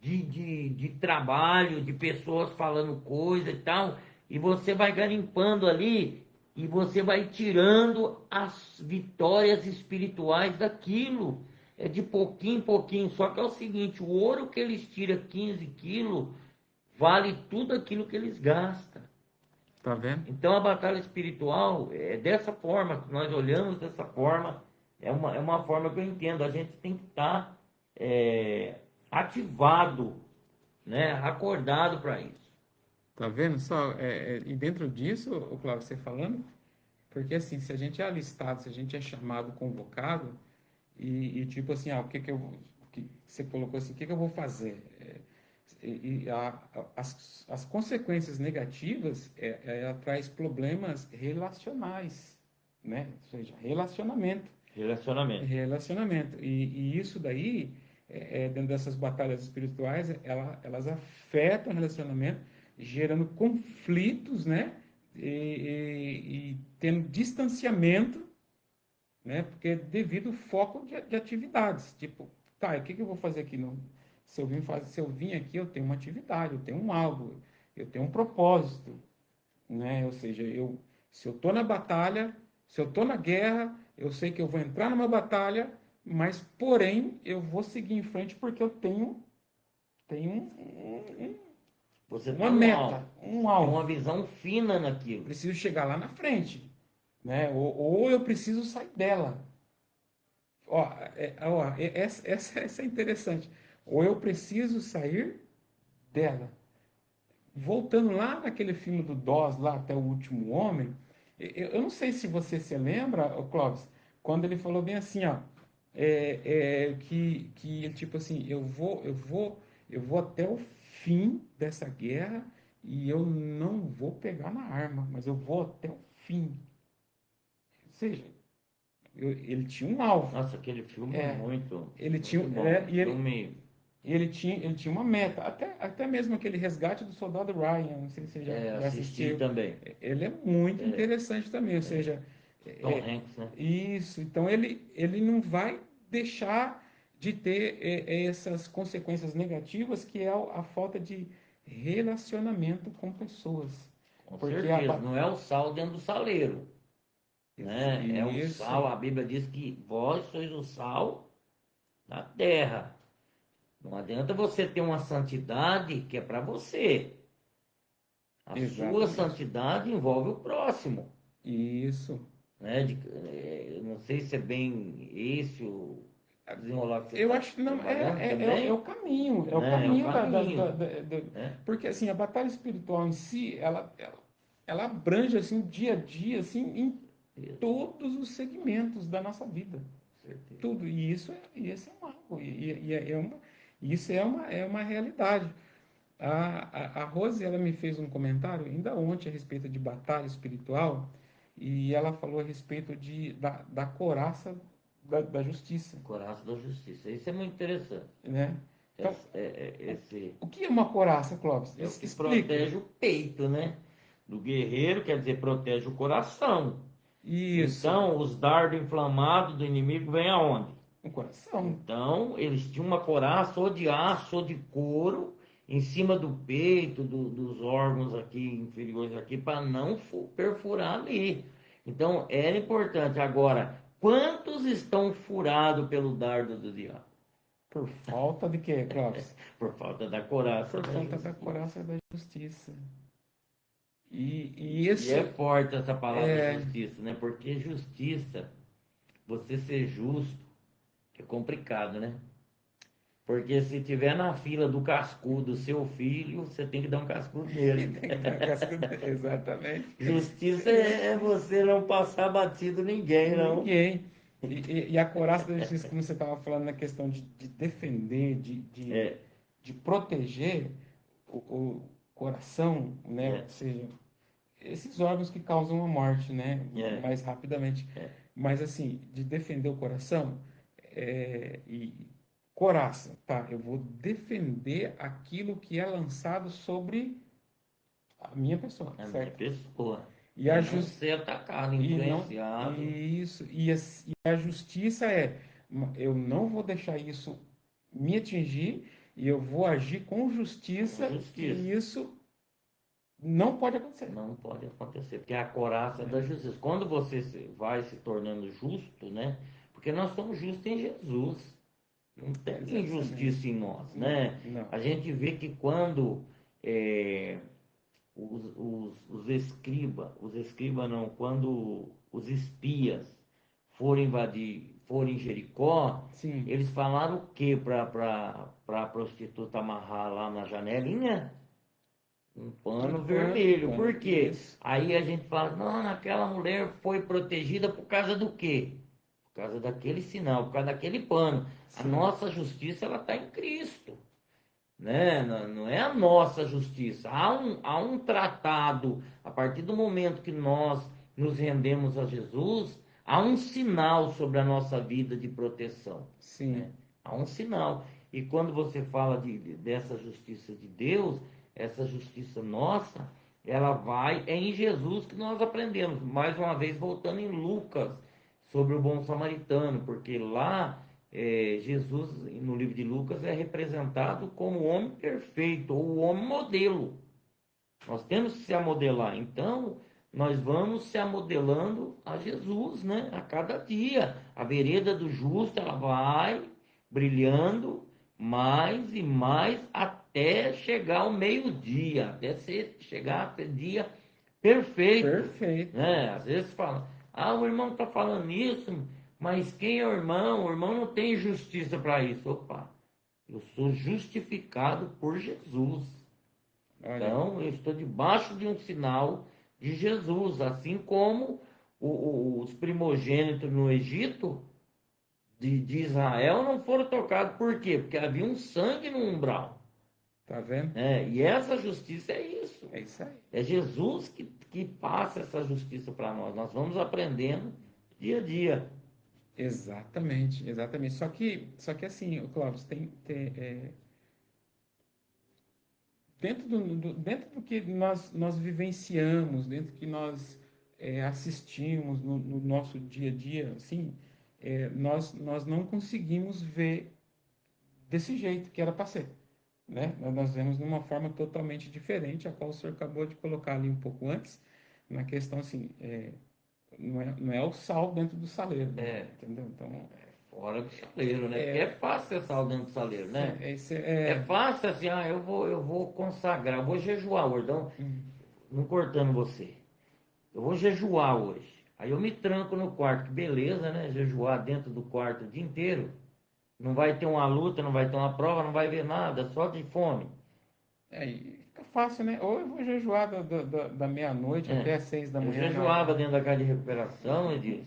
de trabalho, de pessoas falando coisa e tal, e você vai garimpando ali e você vai tirando as vitórias espirituais daquilo. é de pouquinho em pouquinho. Só que é o seguinte, o ouro que eles tiram 15 quilos vale tudo aquilo que eles gastam. Tá vendo? Então a batalha espiritual é dessa forma, que nós olhamos dessa forma, é uma forma que eu entendo. A gente tem que estar ativado, né, acordado para isso. Tá vendo só? E dentro disso, o Cláudio, você falando, porque assim, se a gente é alistado, se a gente é chamado, convocado, tipo assim, o que que eu, que você colocou assim, o que que eu vou fazer? As consequências negativas, ela traz problemas relacionais, né? Ou seja, relacionamento. Relacionamento. Relacionamento. E isso daí, dentro dessas batalhas espirituais, elas afetam o relacionamento, gerando conflitos, né? E tendo distanciamento, né? Porque devido ao foco de atividades. Tipo, tá, e o que que eu vou fazer aqui? Não, se eu vim aqui, eu tenho uma atividade, eu tenho um algo, eu tenho um propósito, né? Ou seja, se eu estou na batalha, se eu estou na guerra, eu sei que eu vou entrar numa batalha, mas porém eu vou seguir em frente porque eu tenho Você uma está no meta, alvo. um Você tem uma alvo. visão fina Eu naquilo. preciso chegar lá na frente, né? Ou eu preciso sair dela. Essa é interessante. Ou eu preciso sair dela. Voltando lá naquele filme do Dawes, lá até o último homem, eu não sei se você se lembra, ô Clóvis, quando ele falou bem assim, ó, que tipo assim, eu vou até o fim dessa guerra e eu não vou pegar na arma, mas eu vou até o fim. Ou seja, ele tinha um alvo. Nossa, aquele filme é É, muito, ele tinha, muito bom. Um e filme, ele tinha uma meta. Até mesmo aquele resgate do soldado Ryan, não sei se você já assisti assistiu. também. Ele é muito interessante também. Ou seja, Tom é, Hanks, né? isso. Então ele não vai deixar de ter essas consequências negativas, que é a falta de relacionamento com pessoas. Com Porque certeza. Não é o sal dentro do saleiro, né? É o isso, sal. A Bíblia diz que vós sois o sal da terra. Não adianta você ter uma santidade que é para você. A sua exatamente. santidade envolve o próximo, Isso. né? Eu não sei se é bem esse o desenrolar que você Eu está acho que não, trabalhando é também, o caminho, é o né? É o caminho caminho, né? porque assim, a batalha espiritual em si, ela abrange assim, o dia a dia, assim, em Isso, todos os segmentos da nossa vida. com certeza. Tudo. E isso é algo, isso é uma realidade. A Rose, ela me fez um comentário ainda ontem a respeito de batalha espiritual, e ela falou a respeito da couraça da justiça, Coraça da justiça. Isso é muito interessante. né? Então, Esse o que é uma couraça, Clóvis? é o que Explica. protege o peito, né? Do guerreiro, quer dizer, protege o coração. Isso, Então, os dardos inflamados do inimigo vêm aonde? o coração. Então, eles tinham uma coraça ou de aço ou de couro em cima do peito, dos órgãos aqui inferiores aqui, para não perfurar ali. Então, era importante. Agora, quantos estão furados pelo dardo do diabo? Por falta de quê, Clóvis? Por falta da coraça Por da falta da justiça. couraça da justiça. E E é esse forte essa palavra é, justiça, né? Porque justiça, você ser justo, é complicado, né? Porque se tiver na fila do cascudo seu filho, você tem que dar um cascudo nele. tem que dar casca, exatamente. Justiça é você não passar batido ninguém, não. Ninguém. E a couraça da justiça, como você estava falando na questão de defender, É, de proteger o coração, né? Ou é, seja, esses órgãos que causam a morte, né? é, Mais rapidamente. é. Mas assim, de defender o coração, e coraça, tá? Eu vou defender aquilo que é lançado sobre a minha pessoa, A minha certo? pessoa. E E a não justiça ser atacado, e não influenciado. isso e a justiça eu não vou deixar isso me atingir e eu vou agir com Com justiça que justiça. isso não pode acontecer, Não pode acontecer, porque é a coraça né? da justiça. Quando você vai se tornando justo, né? Porque nós somos justos em Jesus. Não tem Exatamente. injustiça em nós, Não, né? não. A gente vê que quando é, os escribas não, quando os espias foram invadir, foram em Jericó, Sim. eles falaram o que para a prostituta amarrar lá na janelinha? Um pano Um vermelho. pano. Por quê? Isso. Aí a gente fala, não, aquela mulher foi protegida por causa do quê? Por causa daquele sinal, por causa daquele pano. A Sim. nossa justiça, ela está em Cristo, né? Não, não é a nossa justiça. Há um tratado, a partir do momento que nós nos rendemos a Jesus, há um sinal sobre a nossa vida de proteção, né? Sim. Há um sinal. E quando você fala dessa justiça de Deus, essa justiça nossa, ela vai, é em Jesus que nós aprendemos. Mais uma vez, voltando em Lucas, sobre o bom samaritano, porque lá Jesus, no livro de Lucas, é representado como o homem perfeito, ou o homem modelo. Nós temos que se amodelar. Então, nós vamos se amodelando a Jesus, né? A cada dia. A vereda do justo, ela vai brilhando mais e mais até chegar ao meio-dia, até chegar a ser dia perfeito, Perfeito. né? Às vezes fala, o irmão está falando isso, mas quem é o irmão? O irmão não tem justiça para isso. Opa, eu sou justificado por Jesus. Olha aí. Então, eu estou debaixo de um sinal de Jesus, assim como os primogênitos no Egito de Israel não foram tocados. Por quê? Porque havia um sangue no umbral, Tá vendo? né? E essa justiça é isso. É isso aí. É Jesus que passa essa justiça para nós. Nós vamos aprendendo dia a dia. Exatamente, exatamente. Só que assim, o Cláudio, dentro do que nós vivenciamos, dentro do que nós assistimos no nosso dia a dia, assim, nós não conseguimos ver desse jeito que era para ser, né? Nós vemos de uma forma totalmente diferente, a qual o senhor acabou de colocar ali um pouco antes, na questão assim, não é o sal dentro do saleiro, É, entendeu? Então, fora do saleiro, né? Porque é é, fácil ser sal dentro do saleiro, né? esse É fácil assim, eu vou consagrar, eu vou jejuar hoje, então, hum, não cortando você. Eu vou jejuar hoje. Aí eu me tranco no quarto, que beleza, né? Jejuar dentro do quarto o dia inteiro. Não vai ter uma luta, não vai ter uma prova, não vai ver nada, só de fome. e fica fácil, né? Ou eu vou jejuar da meia-noite É. até às 6 da manhã Eu jejuava dentro da casa de recuperação, eu disse.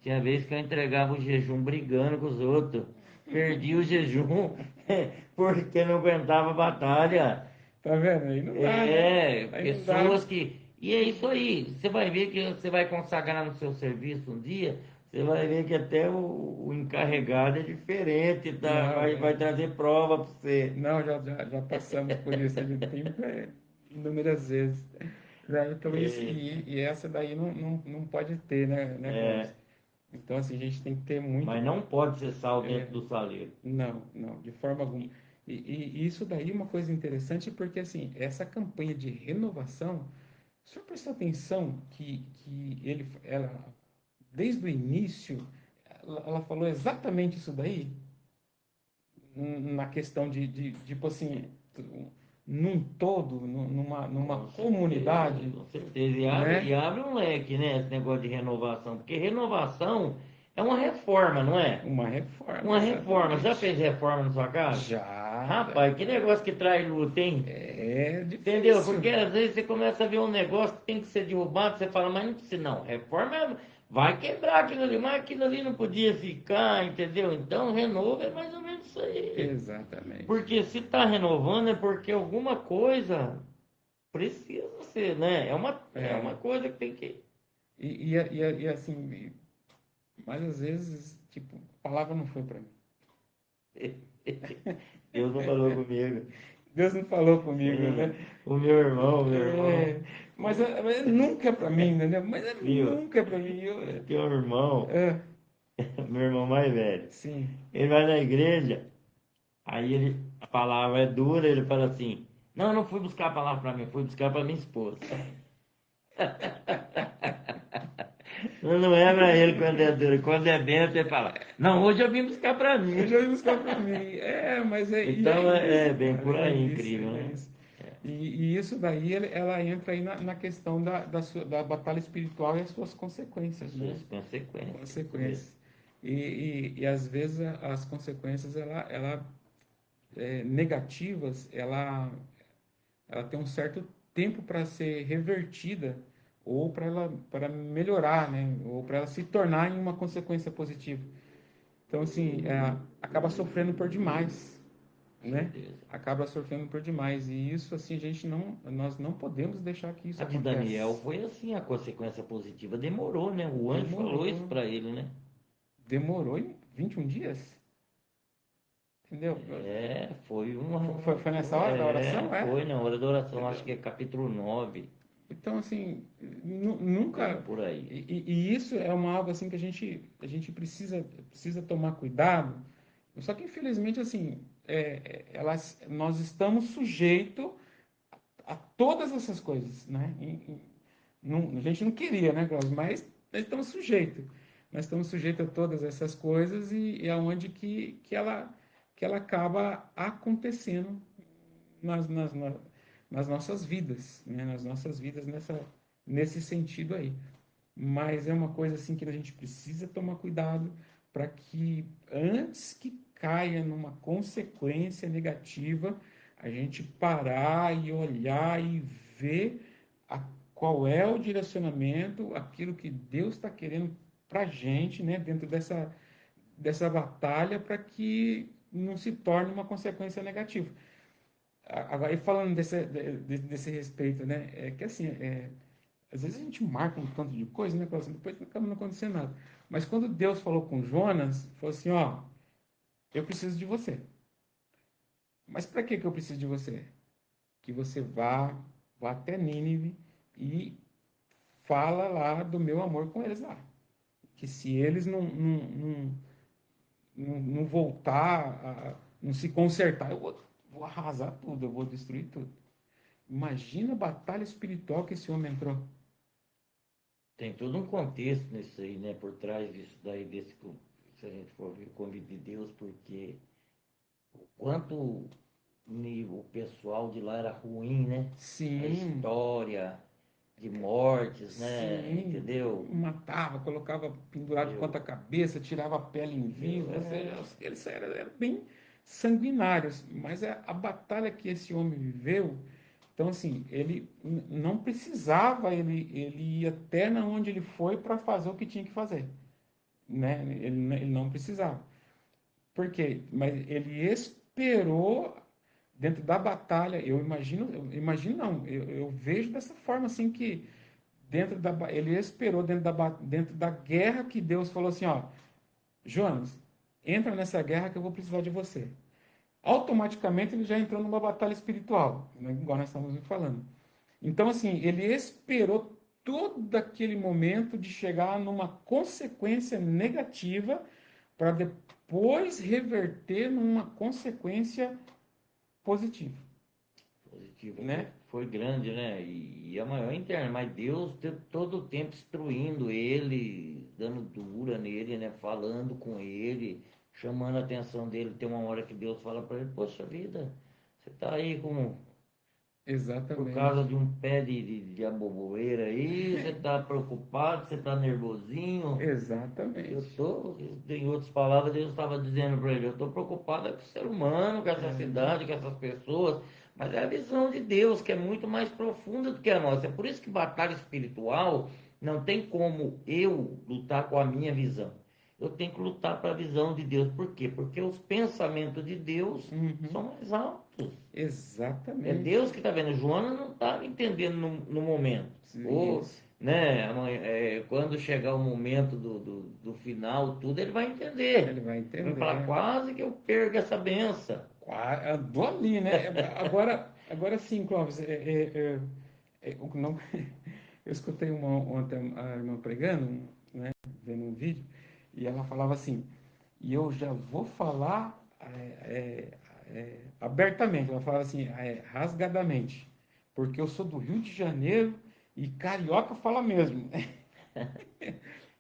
Tinha vez que eu entregava o jejum brigando com os outros. Perdi o jejum porque não aguentava a batalha. Tá vendo? Aí não dá, né? É, Aí não dá. pessoas que. E é isso aí. Você vai ver que você vai consagrar no seu serviço um dia, você vai ver que até o encarregado é diferente, tá? Não, Vai trazer prova para você. não, já passamos por isso ali tempo, inúmeras vezes. Né? Então, isso, É, e essa daí não pode ter, né, Cláudio? é, Então, assim, a gente tem que ter muito. mas não pode ser sal é, dentro do saleiro. não, não, de forma alguma. E isso daí é uma coisa interessante porque, assim, essa campanha de renovação, o senhor prestou atenção que desde o início, ela falou exatamente isso daí, na questão tipo assim, num todo, numa Com certeza, comunidade, com certeza. E né? abre um leque, né? Esse negócio de renovação. Porque renovação é uma reforma, não é? Uma reforma, Uma reforma. Já exatamente. fez reforma na sua casa? Já Rapaz, que negócio que traz luta, hein? é Entendeu? difícil. Porque às vezes você começa a ver um negócio que tem que ser derrubado, você fala, mas não precisa não. Reforma vai quebrar aquilo ali, mas aquilo ali não podia ficar, entendeu? Então renova é mais ou menos isso aí. Exatamente. Porque se está renovando é porque alguma coisa precisa ser, né? É uma É, coisa que tem que. e assim, mas às vezes, tipo, a palavra não foi para mim. Deus não falou comigo. Deus não falou comigo, né? O meu irmão, o meu irmão. É, mas nunca é para mim, entendeu? Mas Viu? nunca é para mim. Eu tenho um irmão, É, meu irmão mais velho. sim. Ele vai na igreja, aí a palavra é dura, ele fala assim: Não, eu não fui buscar a palavra para mim, eu fui buscar para minha esposa. Não é para ele quando é duro, quando é bem você fala, não, hoje eu vim buscar para Eu mim. já ia buscar para mim. Mas e é Então é isso, bem cara, por é aí, isso, incrível, é né? isso. E isso daí, ela entra aí na questão da batalha espiritual e as suas As consequências, né? suas consequências, isso mesmo. Consequências. E às vezes as consequências, negativas, ela tem um certo tempo para ser revertida ou para melhorar, né? Ou para ela se tornar em uma consequência positiva. Então, assim, acaba sofrendo por demais, Com né? certeza. Acaba sofrendo por demais. E isso, assim, nós não podemos deixar que isso A de Daniel aconteça. foi assim, a consequência positiva demorou, né? O anjo falou isso Demorou, para ele, né? demorou em 21 dias, entendeu? Foi uma, Foi nessa hora da oração, foi na hora da oração, acho entendeu? que é capítulo 9 Então, assim, bem nunca. por aí. E isso é uma algo assim que a gente precisa tomar cuidado. Só que, infelizmente, assim, nós estamos sujeitos a todas essas coisas, né? A gente não queria, né, Cláudio? Mas nós estamos sujeitos. Nós estamos sujeitos a todas essas coisas e é onde que ela acaba acontecendo nas, nas, na- nas nossas vidas, né? Nas nossas vidas nesse sentido aí. Mas é uma coisa assim que a gente precisa tomar cuidado para que antes que caia numa consequência negativa, a gente parar e olhar e ver qual é o direcionamento, aquilo que Deus está querendo para a gente, né, dentro dessa batalha, para que não se torne uma consequência negativa. Agora, e falando desse respeito, né, é que assim, às vezes a gente marca um tanto de coisa, né, assim, depois não acaba não acontecendo nada. Mas quando Deus falou com Jonas, falou assim, ó, eu preciso de você. Mas para que eu preciso de você? Que você vá até Nínive e fala lá do meu amor com eles lá. Que se eles não voltar, não se consertar, eu vou arrasar tudo, eu vou destruir tudo. Imagina a batalha espiritual que esse homem entrou. Tem todo um contexto nisso aí, né? Por trás disso daí, se a gente for ver o convite de Deus, porque o quanto o pessoal de lá era ruim, né? A Sim, história de mortes, né? sim, Entendeu? matava, colocava pendurado de Entendeu? ponta cabeça, tirava a pele em Entendeu? vivo, ou seja, eles eram bem sanguinários, mas a batalha que esse homem viveu, então assim, ele não precisava, ele ia até na onde ele foi para fazer o que tinha que fazer, né? Ele não precisava. Por quê? Mas ele esperou dentro da batalha, eu imagino não, eu vejo dessa forma assim que ele esperou dentro da guerra que Deus falou assim, ó, Jonas, entra nessa guerra que eu vou precisar de você. Automaticamente ele já entrou numa batalha espiritual, né, igual nós estamos falando. Então, assim, ele esperou todo aquele momento de chegar numa consequência negativa para depois reverter numa consequência positiva, Positiva né? foi grande, né? E a maior interna, mas Deus todo o tempo instruindo ele, dando dura nele, né? Falando com ele, chamando a atenção dele. Tem uma hora que Deus fala para ele: Poxa vida, você tá aí por causa Exatamente. de um pé de aboboeira aí, você tá preocupado, você tá nervosinho. Eu Exatamente. tô, em outras palavras, Deus estava dizendo para ele: eu estou preocupado com o ser humano, com essa cidade, com essas pessoas, mas é a visão de Deus que é muito mais profunda do que a nossa. É por isso que batalha espiritual não tem como eu lutar com a minha visão. Eu tenho que lutar para a visão de Deus. Por quê? Porque os pensamentos de Deus Uhum. são mais altos. É Exatamente. Deus que está vendo. Joana não está entendendo no momento. Ou, Isso. né, quando chegar o momento do final, tudo ele vai Ele entender. vai Ele vai falar, entender. quase que eu perco essa benção. Andou ali, né? Agora sim, Clóvis, não, eu escutei ontem a irmã pregando, né, vendo um vídeo, e ela falava assim, e eu já vou falar abertamente, ela falava assim, rasgadamente, porque eu sou do Rio de Janeiro E carioca fala mesmo.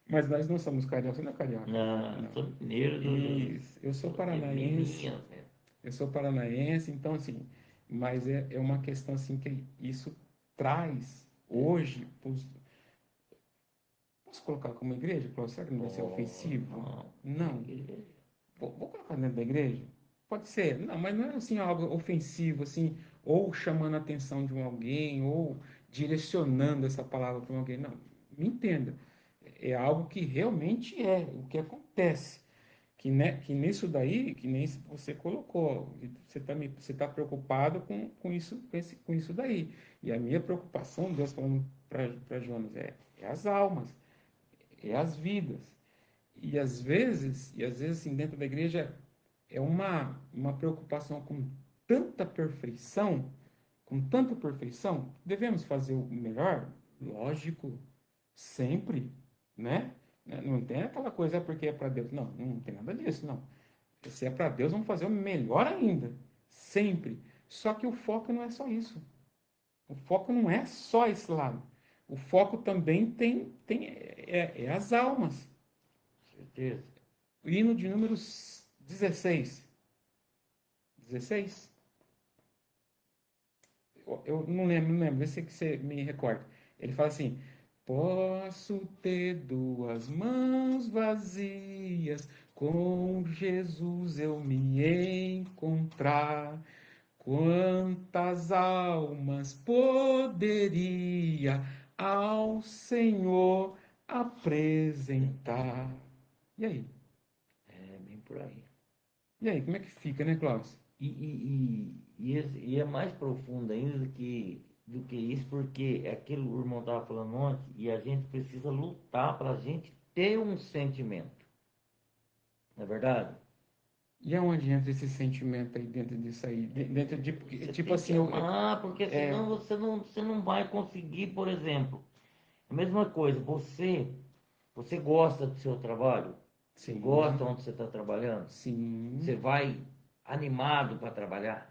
Mas nós não somos carioca, você não é carioca. Não, Não. sou mineiro Isso. Eu sou sou de paranaense. Minas, né? Eu sou paranaense, então assim, mas é uma questão assim que isso traz hoje. Posso colocar como igreja, Cláudio? Será que não vai ser Oh, ofensivo? irmão, Não. Vou colocar dentro da igreja? Pode ser. Não, mas não é assim algo ofensivo, assim, ou chamando a atenção de um alguém, ou direcionando essa palavra para alguém. Não, me entenda. É algo que realmente é o que acontece. Que nisso daí, que nem você colocou, você tá preocupado com isso, com isso daí. E a minha preocupação, Deus falando para Jonas, é as almas, é as vidas. E às vezes assim, dentro da igreja é uma preocupação com tanta perfeição, devemos fazer o melhor? Lógico, sempre, né? Não tem aquela coisa porque é para Deus. Não, não tem nada disso, não. Se é para Deus, vamos fazer o melhor ainda, sempre. Só que o foco não é só isso. O foco não é só esse lado. O foco também é as almas. Certeza. O hino de número 16. 16? Eu não lembro, vê se você me recorda. Ele fala assim: posso ter duas mãos vazias, com Jesus eu me encontrar. Quantas almas poderia ao Senhor apresentar? E aí? É bem por aí. E aí, como é que fica, né, Klaus? E é mais profundo ainda do que isso, porque é aquilo que o irmão estava falando ontem, e a gente precisa lutar para a gente ter um sentimento, não é verdade? E aonde entra esse sentimento aí dentro disso aí? Dentro de, Você tipo tem que assim, amar, porque senão você não vai conseguir, por exemplo. A mesma coisa, você gosta do seu trabalho? Você gosta sim, onde você está trabalhando? Você sim. vai animado para trabalhar?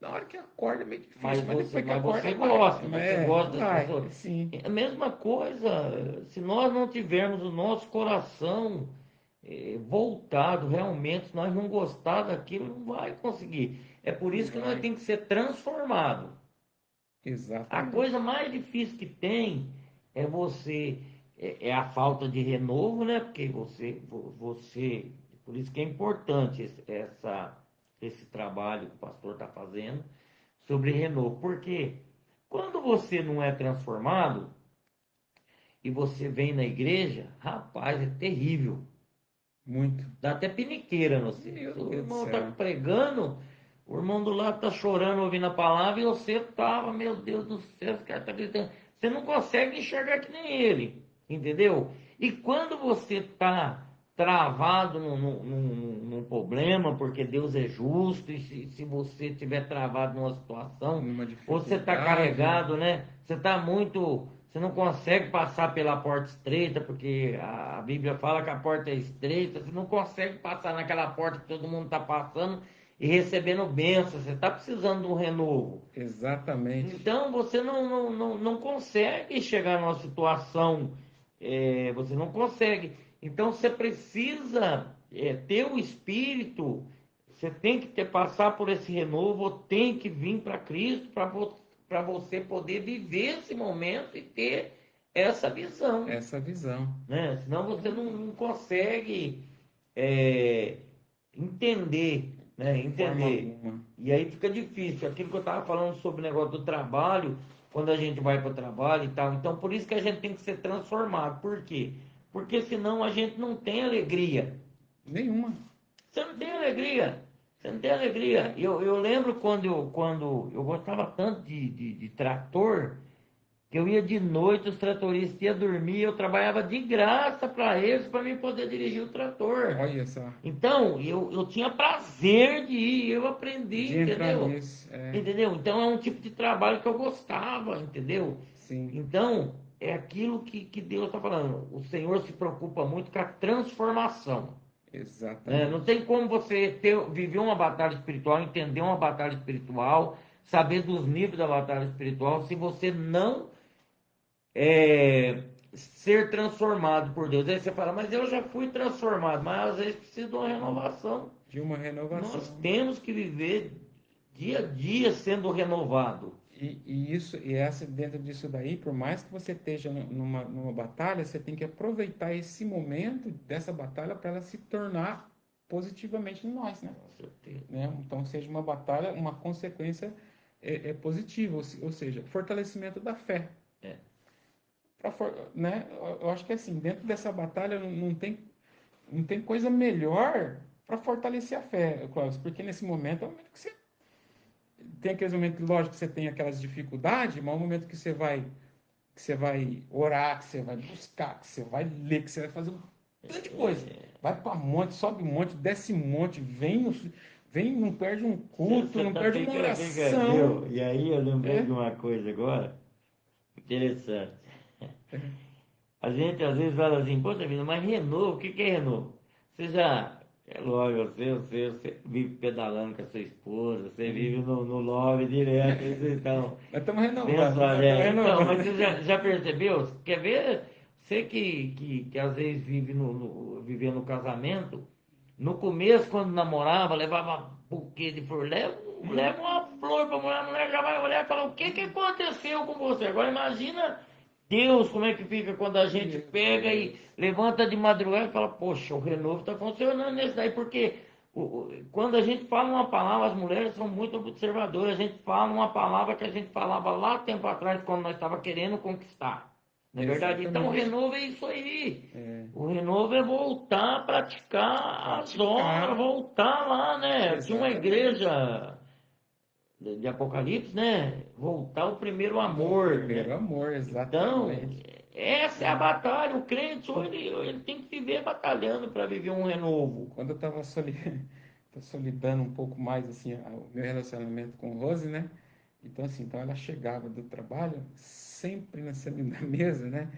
Na hora que acorda é meio Mas difícil, mas você, depois que mas acorda, você vai. gosta, você gosta das Vai, pessoas. sim. É a mesma coisa, se nós não tivermos o nosso coração voltado realmente, se nós não gostar daquilo, não vai conseguir. É por Não isso que nós vai. temos que ser transformados. A Exatamente. coisa mais difícil que tem é é a falta de renovo, né? Porque por isso que é importante esse trabalho que o pastor está fazendo sobre renovo. Porque quando você não é transformado e você vem na igreja, rapaz, é terrível. Muito. Dá até piniqueira no você. Meu Se o Deus do irmão está céu. pregando, o irmão do lado está chorando ouvindo a palavra e você estava, meu Deus do céu, esse cara está gritando. Você não consegue enxergar que nem ele, entendeu? E quando você está travado num problema, porque Deus é justo, e se você estiver travado numa situação, Numa ou você está dificuldade. carregado, né? Você está muito. Você não consegue passar pela porta estreita, porque a Bíblia fala que a porta é estreita. Você não consegue passar naquela porta que todo mundo está passando e recebendo bênção. Você está precisando de um renovo. Exatamente. Então você não consegue chegar numa situação, você não consegue. Então você precisa ter o espírito, você tem que passar por esse renovo, tem que vir para Cristo para você poder viver esse momento e ter essa visão, Essa visão. né? Senão você É, não consegue é, entender, né? de forma Entender. alguma. E aí fica difícil. Aquilo que eu estava falando sobre o negócio do trabalho, quando a gente vai para o trabalho e tal. Então, por isso que a gente tem que ser transformado. Por quê? Porque senão a gente não tem alegria. Nenhuma. Você não tem alegria. Você não tem alegria. Eu lembro quando eu gostava tanto de trator, que eu ia de noite, os tratoristas iam dormir, eu trabalhava de graça para eles, para mim poder dirigir o trator. Olha só. Então, eu tinha prazer de ir, eu aprendi, De entrar entendeu? nisso. Entendeu? Então é um tipo de trabalho que eu gostava, entendeu? Sim. Então, é aquilo que Deus está falando. O Senhor se preocupa muito com a transformação, né? Não Exatamente. tem como você viver uma batalha espiritual, entender uma batalha espiritual, saber dos níveis da batalha espiritual, se você não ser transformado por Deus. Aí você fala, mas eu já fui transformado, mas às vezes precisa de uma renovação. de uma Nós renovação. temos que viver dia a dia sendo renovado. E essa, dentro disso daí, por mais que você esteja numa batalha, você tem que aproveitar esse momento dessa batalha para ela se tornar positivamente em nós, né? Com certeza. Então, seja uma batalha, uma consequência positiva, ou seja, fortalecimento da fé. É, Né? Eu acho que assim, dentro dessa batalha não tem coisa melhor para fortalecer a fé, Cláudio, porque nesse momento é o momento que você tem aqueles momentos, lógico, que você tem aquelas dificuldades, mas é o momento que você vai orar, que você vai buscar, que você vai ler, que você vai fazer um tanto de coisa. Vai para monte, sobe monte, desce monte, vem, não perde um culto, você não tá, perde uma viu? oração. E aí eu lembrei É, de uma coisa agora, interessante. A gente às vezes fala assim, poxa vida, mas renovo, o que que é renovo? Você já, é lógico, você vive pedalando com a sua esposa, você vive no love direto, aí vocês estão nós estamos renovando, pensando, nós estamos então, mas renovando. você já percebeu? Quer ver? Você que às vezes vive vivendo no casamento, no começo, quando namorava, levava buquê de flor, leva uma flor pra mulher, a mulher já vai olhar e falar, o que que aconteceu com você? Agora imagina Deus, como é que fica quando a gente Meu pega e Deus. levanta de madrugada e fala, poxa, o renovo está funcionando nesse daí, porque quando a gente fala uma palavra, as mulheres são muito observadoras, a gente fala uma palavra que a gente falava lá tempo atrás, quando nós estava querendo conquistar. Não é verdade? Então o Exatamente. renovo é isso aí. É, O renovo é voltar a praticar as obras, praticar, voltar lá, né? Tinha uma exatamente. igreja de Apocalipse, né? Voltar ao primeiro O amor, primeiro né? amor, Então, exatamente. essa é a É. batalha. O crente, ele tem que viver batalhando para viver um renovo. Quando eu estava tô solidando um pouco mais assim o meu relacionamento com Rose, né? Então ela chegava do trabalho sempre na cima da mesa, né?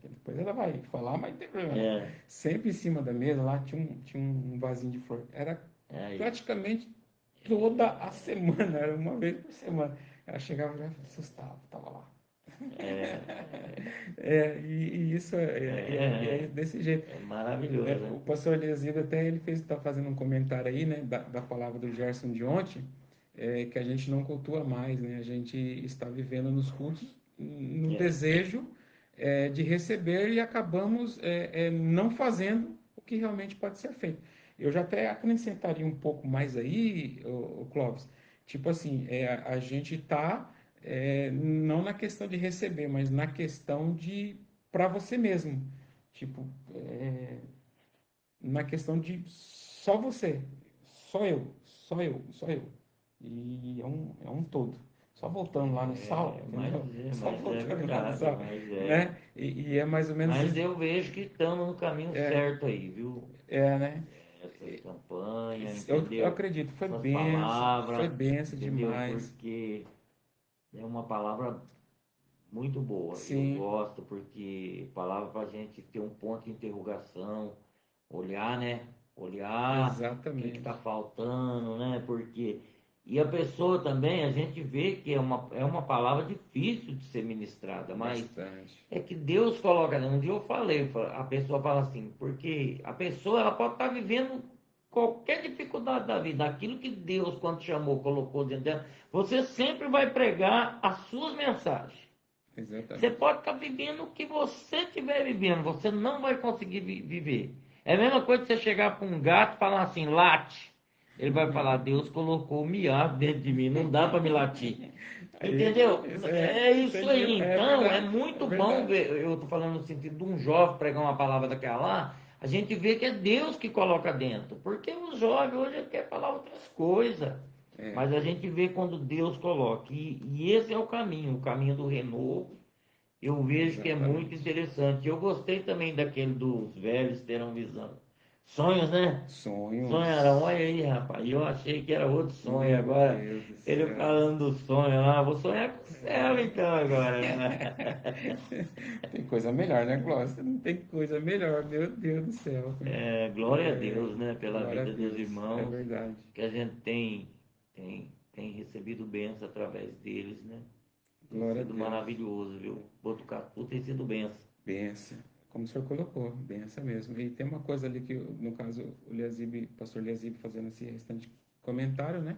Depois ela vai falar, mas não tem problema não. É, Sempre em cima da mesa lá tinha um vasinho de flor. Era é aí. praticamente toda a semana, era uma vez por semana. Ela chegava já e assustava, tava lá. É, E isso é é, desse jeito. é maravilhoso, O né? pastor Lezido até ele está fazendo um comentário aí, né, da palavra do Gerson de ontem, que a gente não cultua mais, né? A gente está vivendo nos cultos no É, desejo de receber e acabamos não fazendo o que realmente pode ser feito. Eu já até acrescentaria um pouco mais aí, o Clóvis, tipo assim, a gente está não na questão de receber, mas na questão de para você mesmo. Tipo, na questão de só você, só eu. E é um todo. Só voltando lá no sal, entendeu? Só mas é voltando lá no verdade, sal, né? E é mais ou menos mas isso. eu vejo que estamos no caminho É, certo aí, viu? né? Essas campanhas, Eu entendeu? acredito, Essas foi palavras, benção entendeu? demais. Porque é uma palavra muito boa. Eu Sim, gosto porque palavra para a gente ter um ponto de interrogação, olhar, né? Olhar o que está exatamente. faltando, né? Porque e a pessoa também, a gente vê que é uma palavra difícil de ser ministrada, mas Bastante. é que Deus coloca, né? Um dia eu falei, a pessoa fala assim, porque a pessoa ela pode estar vivendo qualquer dificuldade da vida, aquilo que Deus, quando chamou, colocou dentro dela, você sempre vai pregar as suas mensagens. Você Exatamente. pode estar vivendo o que você estiver vivendo, você não vai conseguir viver. É a mesma coisa que você chegar para um gato e falar assim, late. Ele vai falar, Deus colocou o miado dentro de mim, não dá para me latir. Aí, Entendeu? isso É isso entendi. aí. É Então, é verdade, é muito bom verdade. ver, eu estou falando no sentido de um jovem pregar uma palavra daquela lá, a gente vê que é Deus que coloca dentro. Porque o jovem hoje ele quer falar outras coisas. É, Mas a gente vê quando Deus coloca. E esse é o caminho do renovo. Eu vejo que é muito exatamente. interessante. Eu gostei também daquele dos velhos terão visão. Sonhos, né? Sonharão, olha Sonhos. aí, rapaz. Eu achei que era outro sonho. Meu Agora, Deus do ele céu. falando do sonho lá, vou sonhar com o céu então agora, né? Tem coisa melhor, né, Cláudio? Não tem coisa melhor, meu Deus do céu. É, glória a Deus, né? Pela Glória a vida dos Deus, é irmãos, verdade. que a gente tem recebido bênção através deles, né? Tem Glória a sido Deus. maravilhoso, viu? Botucatu tem sido benção. Benção. Como o senhor colocou, benção mesmo. E tem uma coisa ali que, no caso, o Eliasib, o pastor Eliasib fazendo esse restante comentário, né?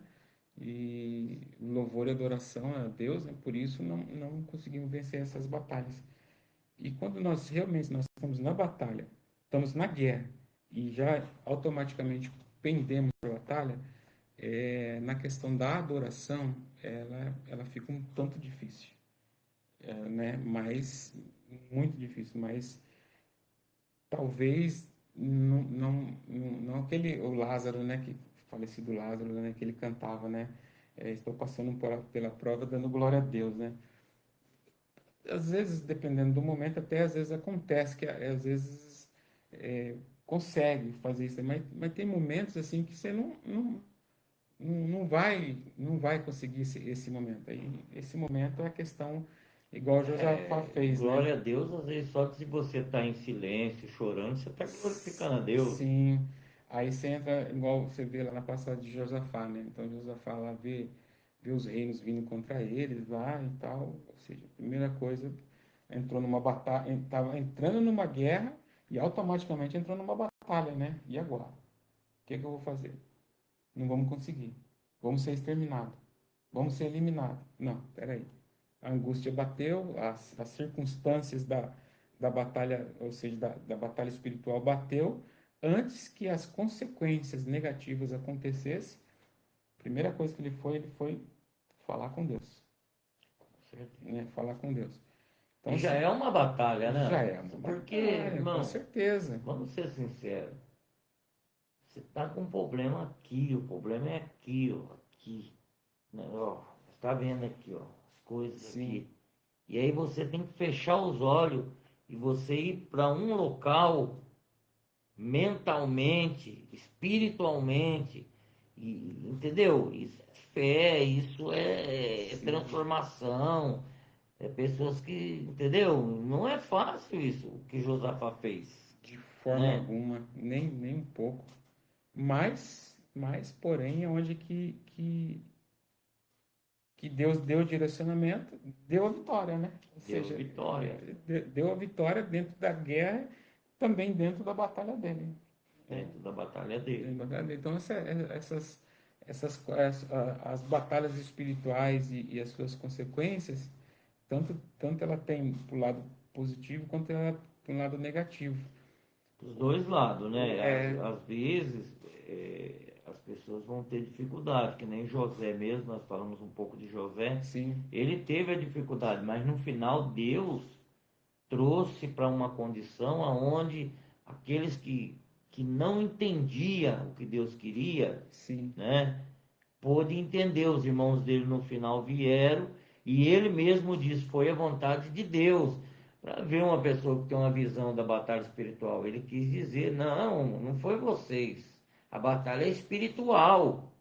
E louvor e adoração a Deus, né? Por isso não conseguimos vencer essas batalhas. E quando nós estamos na batalha, estamos na guerra e já automaticamente pendemos para a batalha, na questão da adoração, ela fica um tanto difícil, né? Mas muito difícil, mas talvez não aquele o Lázaro, né? Que falecido Lázaro, né? Que ele cantava, né? Estou passando pela prova, dando glória a Deus, né? Às vezes, dependendo do momento, até às vezes acontece que às vezes consegue fazer isso, mas tem momentos assim que você não vai conseguir esse momento. Aí, esse momento é a questão, igual Josafá fez, né? Glória a Deus, às vezes só se você está em silêncio, chorando, você está glorificando a Deus. Sim. Aí você entra, igual você vê lá na passagem de Josafá, né? Então Josafá lá vê os reinos vindo contra eles lá e tal. Ou seja, a primeira coisa, entrou numa batalha, estava entrando numa guerra e automaticamente entrou numa batalha, né? E agora? O que que eu vou fazer? Não vamos conseguir. Vamos ser exterminados. Vamos ser eliminados. Não, peraí. A angústia bateu, as circunstâncias da batalha, ou seja, da batalha espiritual bateu. Antes que as consequências negativas acontecessem, a primeira coisa que ele foi falar com Deus, Certo? né? Falar com Deus. Então, E já assim, é uma batalha, já né? é uma Porque, batalha, com irmão, certeza. vamos ser sinceros. Você está com um problema aqui, o problema é aqui, ó, aqui. Né? Ó, você está vendo aqui, ó, as coisas Sim, aqui. E aí você tem que fechar os olhos e você ir para um local mentalmente, espiritualmente, entendeu? Isso é fé, isso é sim, transformação, é pessoas que, entendeu? Não é fácil isso o que Josafá fez, de forma né? alguma, nem um pouco. Mas porém, é onde que Deus deu o direcionamento, deu a vitória, né? Ou Deu seja, vitória deu a vitória dentro da guerra, também dentro da batalha dele. dentro da batalha dele. Então, as batalhas espirituais e as suas consequências, tanto ela tem para o lado positivo quanto ela para o lado negativo. Os dois lados, né? É, Às vezes as pessoas vão ter dificuldade, que nem José mesmo, nós falamos um pouco de José, sim, ele teve a dificuldade, mas no final Deus trouxe para uma condição aonde aqueles que não entendiam o que Deus queria, sim, né? Pôde entender, os irmãos dele no final vieram e ele mesmo disse: foi a vontade de Deus. Para ver uma pessoa que tem uma visão da batalha espiritual, ele quis dizer: não foi vocês, a batalha é espiritual,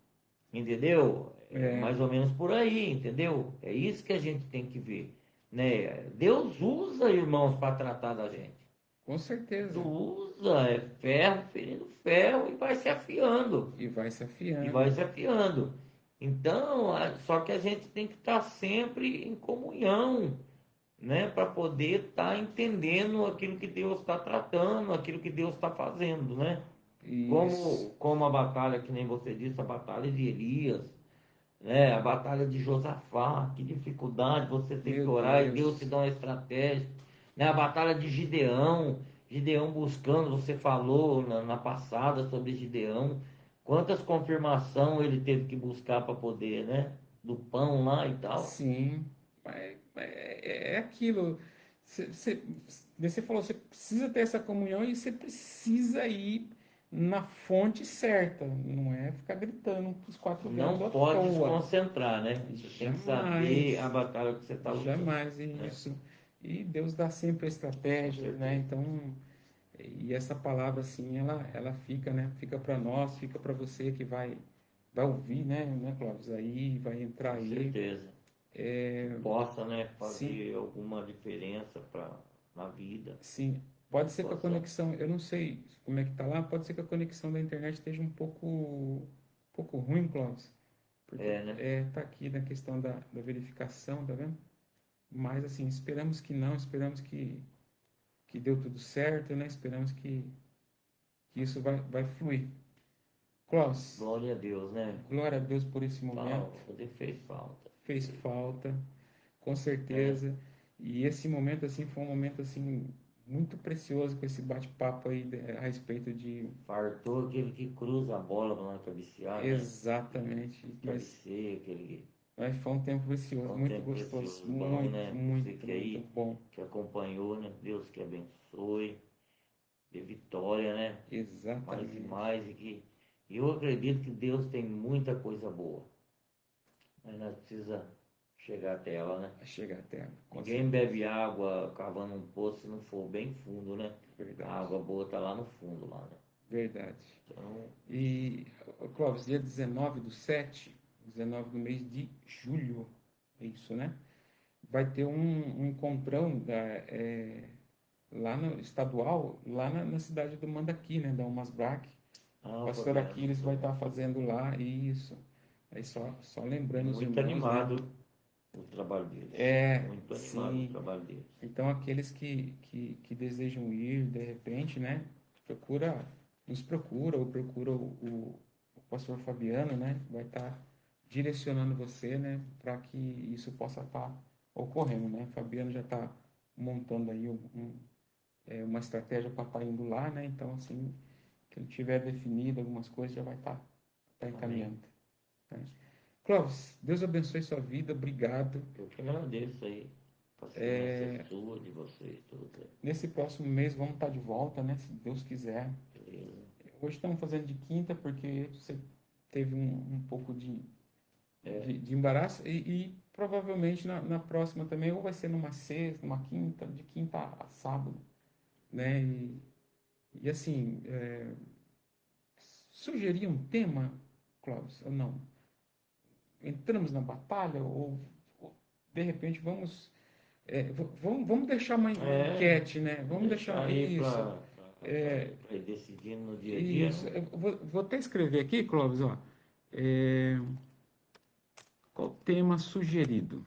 entendeu? É é, mais ou menos por aí, entendeu? É isso que a gente tem que ver, né? Deus usa irmãos para tratar da gente. com certeza. Usa, é ferro ferindo ferro e vai se afiando E vai se e afiando. vai se afiando. Então, só que a gente tem que estar sempre em comunhão, né, para poder estar entendendo aquilo que Deus está tratando, aquilo que Deus está fazendo, né? Isso. Como a batalha, que nem você disse, a batalha de Elias, né? A batalha de Josafá, que dificuldade, você tem que Meu orar e Deus te Deus. dá uma estratégia, né? A batalha de Gideão, Gideão buscando, você falou na passada sobre Gideão, quantas confirmação ele teve que buscar para poder, né? Do pão lá e tal. Sim. Mas é aquilo. Você falou, você precisa ter essa comunhão e você precisa ir na fonte certa. Não é ficar gritando para os quatro Não ventos à pode toa. desconcentrar, né? Você tem que saber a Jamais. batalha que você está lutando, Jamais né? isso. E Deus dá sempre Com estratégias, né? certeza. Então, e essa palavra assim, ela fica, né? Fica para nós, fica para você que vai ouvir, né, Clóvis? Aí vai entrar Com aí. certeza. Que possa, né, Sim, fazer alguma diferença na vida. sim. Pode ser que a Possa, conexão, eu não sei como é que tá lá, pode ser que a conexão da internet esteja um pouco ruim, Clóvis. Porque né? tá aqui na questão da verificação, tá vendo? mas assim, esperamos que não, esperamos que deu tudo certo, né? Esperamos que isso vai fluir. Klaus, Glória a Deus, né? glória a Deus por esse momento. Falta, fez falta. Fez falta, com É, certeza. E esse momento assim foi um momento assim muito precioso com esse bate-papo aí a respeito de fartou aquele que cruza a bola para não cabecear, né? exatamente, Cabeceia, aquele. mas foi um tempo Foi precioso, um muito tempo gostoso, precioso, bom, muito, né? Você muito, que muito aí, bom. que acompanhou, né? Deus que abençoe, dê vitória, né? Mais e Exatamente. mais, e eu acredito que Deus tem muita coisa boa, mas nós precisamos chegar até ela, né? A chegar até ela, com Ninguém certeza. bebe água cavando um poço se não for bem fundo, né? A Verdade. água boa tá lá no fundo, lá, né? Verdade. Então, E, Clóvis, dia 19/7, 19 do mês de julho, é isso, né? Vai ter um encontrão lá no estadual, lá na cidade do Mandaqui, né? Da Umasbrac. O pastor Fabiano, Aquiles vai estar fazendo lá isso. Aí só lembrando os muito irmãos, né? animado o trabalho deles. É, Muito animado o sim. trabalho deles. Então, aqueles que desejam ir, de repente, né, nos procura, ou procura o pastor Fabiano, né, vai estar direcionando você, né, para que isso possa estar ocorrendo, né. Fabiano já está montando aí uma estratégia para estar indo lá, né, então, assim, que ele tiver definido algumas coisas, já vai estar Amém. encaminhando, né. Clóvis, Deus abençoe sua vida, obrigado. Eu que agradeço aí. Paciência sua, de vocês todos aí. Nesse próximo mês vamos estar de volta, né? Se Deus quiser. Beleza? Hoje estamos fazendo de quinta porque você teve um pouco É, de embaraço e provavelmente na próxima também, ou vai ser numa sexta, numa quinta, de quinta a sábado, né? E assim, sugerir um tema, Clóvis, ou não? Entramos na batalha ou de repente vamos deixar uma é enquete, né? Vamos deixar deixar aí isso. para ir decidindo no dia a dia, Isso, né? eu vou até escrever aqui, Clóvis, ó. É, qual o tema sugerido?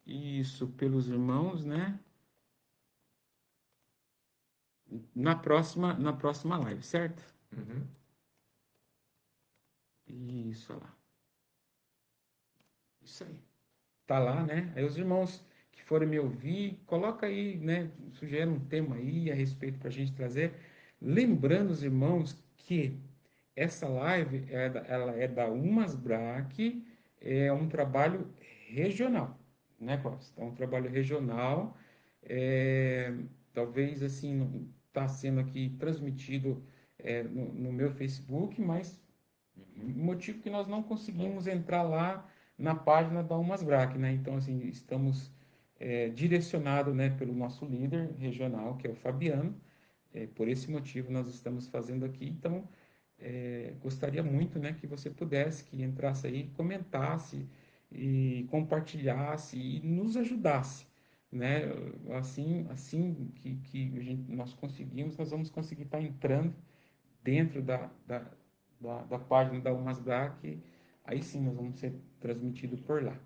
Isso, pelos irmãos, né? Na próxima live, certo? Uhum. Isso, olha lá. Isso aí. Tá lá, né? Aí os irmãos que forem me ouvir, coloca aí, né? Sugere um tema aí a respeito para a gente trazer. Lembrando os irmãos que essa live ela é da Umasbrac, é um trabalho regional, né, Cláudio? É um trabalho regional, é, talvez assim, está sendo aqui transmitido no meu Facebook, mas Uhum. motivo que nós não É, conseguimos entrar lá na página da Umasbrac, né? Então, assim, estamos direcionados, né, pelo nosso líder regional, que é o Fabiano. Por esse motivo, nós estamos fazendo aqui. Então, gostaria muito, né, que você pudesse, que entrasse aí, comentasse e compartilhasse e nos ajudasse, né? Assim que nós conseguimos, nós vamos conseguir estar entrando dentro da página da Umasbrac, aí sim nós vamos ser transmitidos por lá,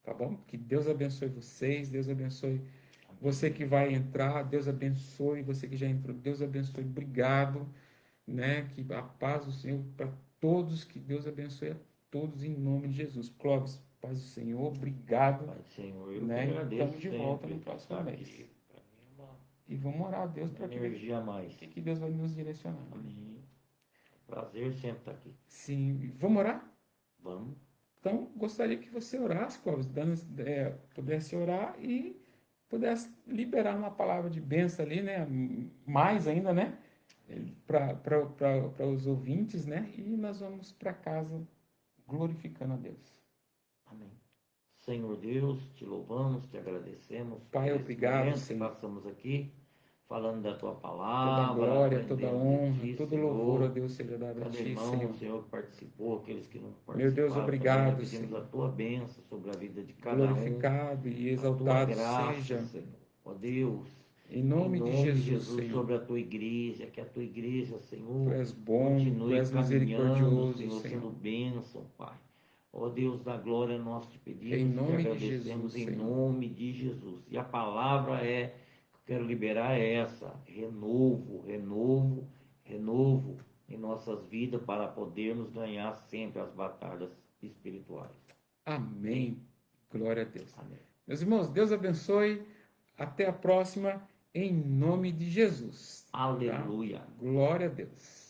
tá bom? Que Deus abençoe vocês, Deus abençoe você amém. que vai entrar, Deus abençoe você que já entrou, Deus abençoe, obrigado, né? Que a paz do Senhor para todos, que Deus abençoe a todos em nome de Jesus. Clóvis, paz do Senhor, obrigado, Pai Senhor, eu que né? E agradeço estamos de volta no sempre próximo estar mês. aqui. Para mim é E vamos orar a Deus uma para que ver energia a mais. que Deus vai nos direcionar, né? Amém. Prazer sempre estar aqui. Sim, vamos orar? Vamos. Então, gostaria que você orasse, Clóvis, pudesse orar e pudesse liberar uma palavra de bênção ali, né? Mais ainda, né? Para os ouvintes, né? E nós vamos para casa glorificando a Deus. Amém. Senhor Deus, te louvamos, te agradecemos por Pai, esse obrigado, momento que Senhor. passamos aqui, falando da tua Toda palavra, glória, toda aprendendo de honra, ti, todo louvor a Senhor. Deus seja dado a Cada Ti, irmão, Senhor. Senhor, que participou, aqueles que não Meu Deus, participaram também, nós obrigado, pedimos a Senhor. tua bênção sobre a vida de cada um, Glorificado e a tua exaltado graça, seja, Senhor. Ó Deus, em em nome de nome de Jesus, Jesus, Senhor. sobre a tua igreja, que a tua igreja, Tu Senhor, és bom, tu continue és caminhando, misericordioso, Senhor, Senhor. sendo bênção, Pai. Ó Deus da glória, nós te Em pedimos e te nome de agradecemos Jesus, em Senhor. nome de Jesus. E a palavra que eu quero liberar é essa: renovo, renovo, renovo em nossas vidas para podermos ganhar sempre as batalhas espirituais. Amém. Glória a Deus. Amém. Meus irmãos, Deus abençoe. Até a próxima, em nome de Jesus. Tá? Aleluia. Glória a Deus.